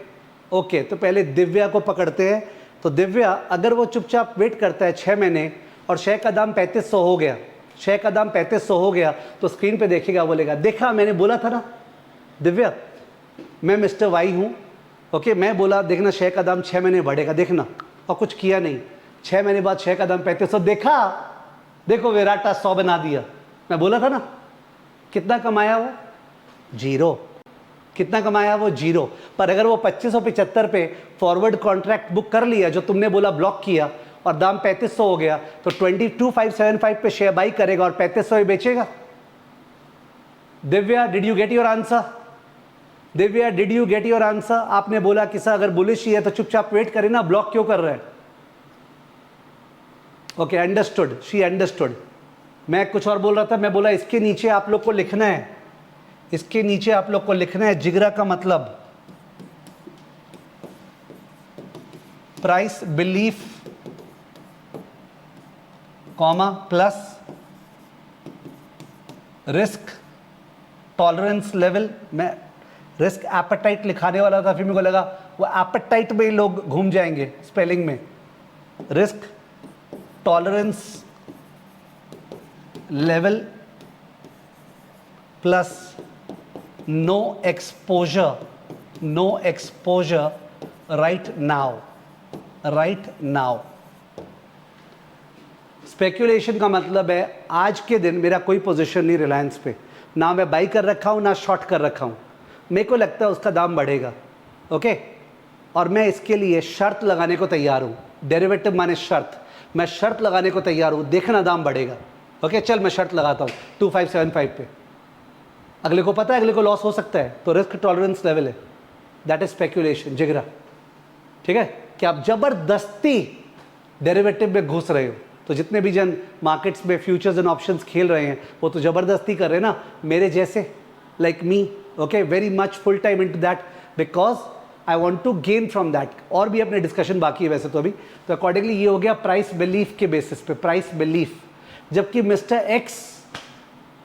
ओके, तो पहले दिव्या को पकड़ते हैं। तो दिव्या अगर वो चुपचाप वेट करता है 6 महीने और शेयर का दाम 3500 हो गया, शेयर का दाम 3500 हो गया, तो स्क्रीन पे देखेगा, बोलेगा देखा मैंने बोला था ना दिव्या, मैं मिस्टर वाई हूँ। ओके, मैं बोला देखना शेयर का दाम 6 महीने बढ़ेगा, देखना, और कुछ किया नहीं। 6 महीने बाद शेयर का दाम 3500, देखा, देखो विराटा 100 बना दिया, मैं बोला था ना। कितना कमाया वो? 0। कितना कमाया वो? 0। पर अगर वो 2575 पे फॉरवर्ड कॉन्ट्रैक्ट बुक कर लिया जो तुमने बोला ब्लॉक किया, और दाम 3500 हो गया, तो 22575 पे शेयर बाई करेगा और 3500 ही बेचेगा। Divya did you get your answer? Divya did you get your answer? आपने बोला कि सर अगर बुलिश ही है तो चुपचाप वेट करे ना, ब्लॉक क्यों कर रहे हैं? Okay, understood, she understood. मैं कुछ और बोल रहा था, मैं बोला इसके नीचे आप लोग को लिखना है, इसके नीचे आप लोग को लिखना है जिगरा का मतलब price belief comma plus risk tolerance level. मैं रिस्क एपेटाइट लिखाने वाला था, फिर मेरे को लगा वो एपेटाइट में ही लोग घूम जाएंगे स्पेलिंग में। Risk tolerance level plus no exposure right now. Speculation का मतलब है आज के दिन मेरा कोई पोजीशन नहीं रिलायंस पे, ना मैं बाई कर रखा हूं ना शॉर्ट कर रखा हूं, मेरे को लगता है उसका दाम बढ़ेगा। ओके, और मैं इसके लिए शर्त लगाने को तैयार हूँ, डेरिवेटिव माने शर्त, मैं शर्त लगाने को तैयार हूँ, देखना दाम बढ़ेगा। ओके, चल मैं शर्त लगाता हूँ 2575 पे, अगले को पता है अगले को लॉस हो सकता है, तो रिस्क टॉलरेंस लेवल है, दैट इज स्पेक्यूलेशन जिगरा। ठीक है, कि आप जबरदस्ती डेरिवेटिव में घुस रहे हो, तो जितने भी जन मार्केट्स में फ्यूचर्स एंड ऑप्शंस खेल रहे हैं वो तो ज़बरदस्ती कर रहे हैं ना, मेरे जैसे, like me, okay, very much full time into that because I want to gain from that. और भी अपने डिस्कशन बाकी है वैसे तो अभी, तो अकॉर्डिंगली ये हो गया प्राइस बिलीफ के बेसिस पे, प्राइस बिलीफ। जबकि मिस्टर एक्स,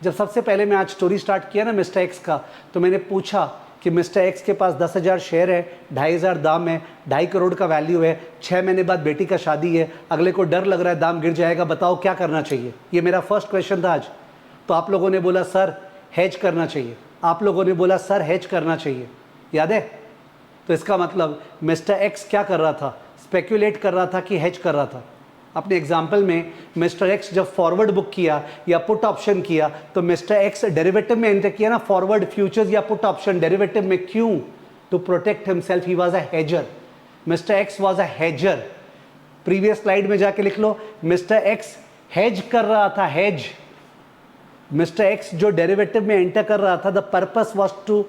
जब सबसे पहले मैं आज स्टोरी स्टार्ट किया ना मिस्टर एक्स का, तो मैंने पूछा कि मिस्टर एक्स के पास 10,000 शेयर है, 2,500 दाम है, 2.5 करोड़ का वैल्यू है, 6 महीने बाद बेटी का शादी है, अगले को डर लग रहा है दाम गिर जाएगा, बताओ क्या करना चाहिए? ये मेरा फर्स्ट क्वेश्चन था आज। तो आप लोगों ने बोला सर हेज करना चाहिए, आप लोगों ने बोला सर हेज करना चाहिए, याद है? तो इसका मतलब मिस्टर एक्स क्या कर रहा था? स्पेक्यूलेट कर रहा था कि हेज कर रहा था। अपने एग्जाम्पल में मिस्टर एक्स जब फॉरवर्ड बुक किया या पुट ऑप्शन किया, तो मिस्टर एक्स डेरिवेटिव में एंटर किया ना, फॉरवर्ड फ्यूचर्स या पुट ऑप्शन डेरिवेटिव में, क्यों? To protect himself, he was a hedger. Mr x was a हेजर। प्रीवियस स्लाइड में जाके लिख लो, मिस्टर एक्स हेज कर रहा था, हेज। मिस्टर एक्स जो डेरिवेटिव में एंटर कर रहा था, the purpose was to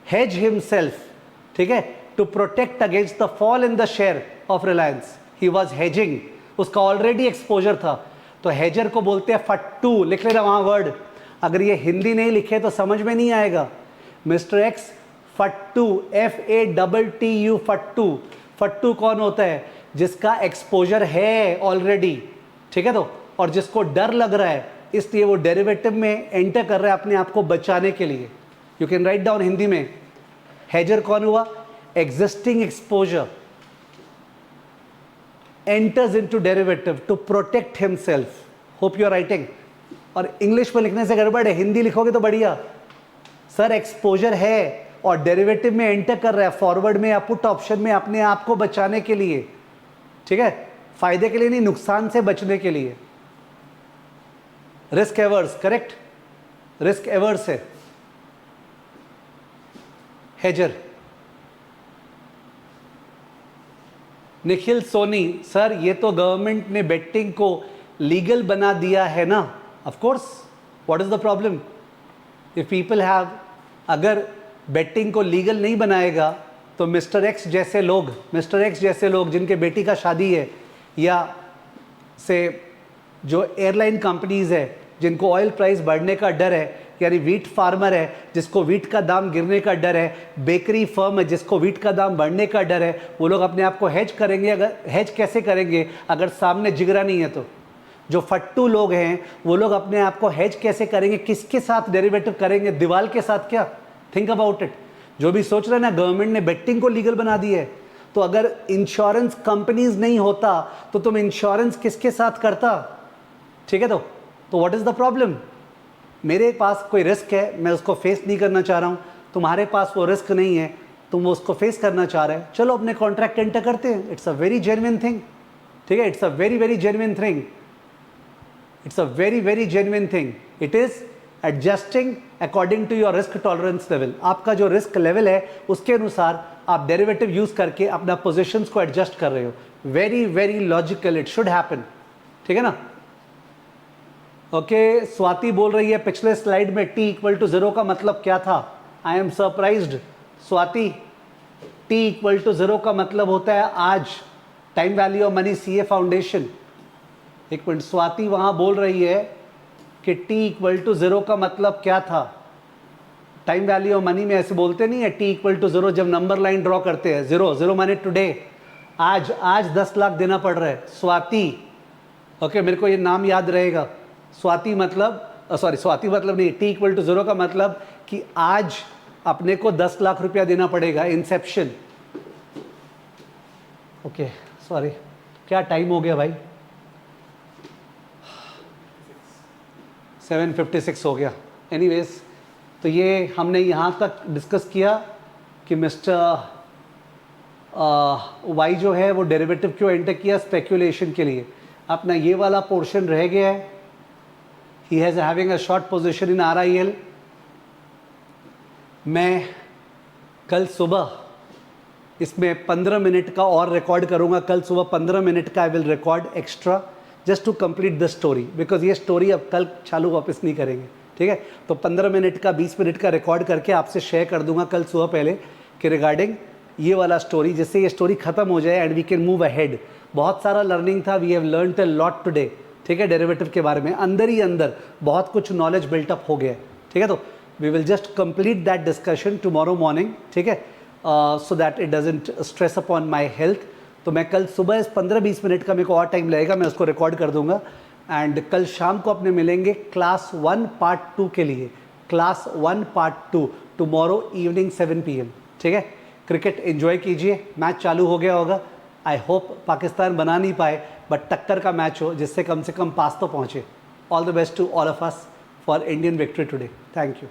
hedge himself, ठीक है, to protect against the fall in the share of Reliance. He was hedging, उसका ऑलरेडी एक्सपोजर था। तो हेजर को बोलते हैं फट्टू, लिख लेना वहां वर्ड, अगर ये हिंदी नहीं लिखे तो समझ में नहीं आएगा। मिस्टर एक्स फट्टू, FATTU, फट्टू। फट्टू कौन होता है? जिसका एक्सपोजर है ऑलरेडी, ठीक है, तो और जिसको डर लग रहा है, इसलिए वो डेरिवेटिव में एंटर कर रहा है अपने आप को बचाने के लिए। You can write down Hindi में, हेजर कौन हुआ? Existing exposure enters into derivative to protect himself. Hope you are writing. और इंग्लिश में लिखने से गड़बड़ है, हिंदी लिखोगे तो बढ़िया। सर एक्सपोजर है और डेरिवेटिव में एंटर कर रहा है, फॉरवर्ड में या पुट ऑप्शन में, अपने आप को बचाने के लिए, ठीक है, फायदे के लिए नहीं, नुकसान से बचने के लिए। Risk averse, correct, risk averse है हेजर। निखिल सोनी, सर ये तो गवर्नमेंट ने बेटिंग को लीगल बना दिया है ना। Of course, what is the problem? If people have, अगर बेटिंग को लीगल नहीं बनाएगा तो मिस्टर एक्स जैसे लोग जिनके बेटी का शादी है, या से जो एयरलाइन कंपनीज है जिनको ऑयल प्राइस बढ़ने का डर है, यानी वीट फार्मर है जिसको वीट का दाम गिरने का डर है, बेकरी फर्म है जिसको वीट का दाम बढ़ने का डर है, वो लोग अपने आप को हेज करेंगे। अगर हेज कैसे करेंगे अगर सामने जिगरा नहीं है? तो जो फट्टू लोग हैं वो लोग अपने आप को हेज कैसे करेंगे? किसके साथ डेरिवेटिव करेंगे? दीवाल के साथ क्या? Think about it. जो भी सोच रहे हैं ना, गवर्नमेंट ने बेटिंग को लीगल बना दी है, तो अगर इंश्योरेंस कंपनीज नहीं होता तो तुम इंश्योरेंस किसके साथ करता? ठीक है, तो व्हाट इज द प्रॉब्लम? मेरे पास कोई रिस्क है, मैं उसको फेस नहीं करना चाह रहा हूँ, तुम्हारे पास वो रिस्क नहीं है, तुम वो उसको फेस करना चाह रहे हैं, चलो अपने कॉन्ट्रैक्ट एंटर करते हैं। It's a very genuine thing, ठीक है, it's a very very genuine thing, it's a very very genuine thing. It is adjusting according to your risk tolerance level. आपका जो रिस्क लेवल है उसके अनुसार आप डेरिवेटिव यूज करके अपना पोजिशंस को एडजस्ट कर रहे हो। Very very logical, it should happen, ठीक है ना। ओके, स्वाति बोल रही है पिछले स्लाइड में t इक्वल टू 0 का मतलब क्या था? I am surprised Swati, t equal to 0 का मतलब होता है आज, time value of money CA foundation. एक मिनट, स्वाति वहां बोल रही है कि t इक्वल टू 0 का मतलब क्या था? टाइम वैल्यू ऑफ मनी में ऐसे बोलते नहीं है, t इक्वल टू 0 जब नंबर लाइन ड्रॉ करते हैं, 0 माने टुडे, आज 10 लाख देना पड़ रहा है। स्वाति, ओके, मेरे को ये नाम याद रहेगा। स्वाति मतलब स्वाति मतलब नहीं, t इक्वल टू 0 का मतलब कि आज अपने को 10 लाख रुपया देना पड़ेगा, इंसेप्शन। ओके, सॉरी, क्या टाइम हो गया भाई? 7:56 हो गया। एनीवेज, तो ये हमने यहाँ तक डिस्कस किया कि मिस्टर वाई जो है वो डेरिवेटिव क्यों एंटर किया, स्पेक्यूलेशन के लिए। अपना ये वाला पोर्शन रह गया है, he has having a short position in RIL। मैं कल सुबह इसमें 15 मिनट का और रिकॉर्ड करूंगा, कल सुबह 15 मिनट का I will record extra, just to complete the story, because ये स्टोरी अब कल चालू वापस नहीं करेंगे, ठीक है। तो 15 मिनट का 20 मिनट का रिकॉर्ड करके आपसे शेयर कर दूंगा कल सुबह पहले कि रिगार्डिंग ये वाला स्टोरी, जिससे ये स्टोरी खत्म हो जाए and we can move ahead. बहुत सारा लर्निंग था, we have learned a lot today, ठीक है, डेरिवेटिव के बारे में अंदर ही अंदर बहुत कुछ नॉलेज बिल्टअप हो गया है, ठीक है। तो we will just complete that discussion tomorrow morning, ठीक है, so that it doesn't stress upon my health. तो मैं कल सुबह 15-20 मिनट का मेरे को और टाइम लगेगा, मैं उसको रिकॉर्ड कर दूंगा। एंड कल शाम को अपने मिलेंगे क्लास 1 पार्ट 2 के लिए, class 1 part 2 tomorrow evening 7 PM, ठीक है। क्रिकेट एंजॉय कीजिए, मैच चालू हो गया होगा। आई होप पाकिस्तान बना नहीं पाए, बट टक्कर का मैच हो जिससे कम से कम पास तो पहुँचे। All the best to all of us for Indian victory today. Thank you.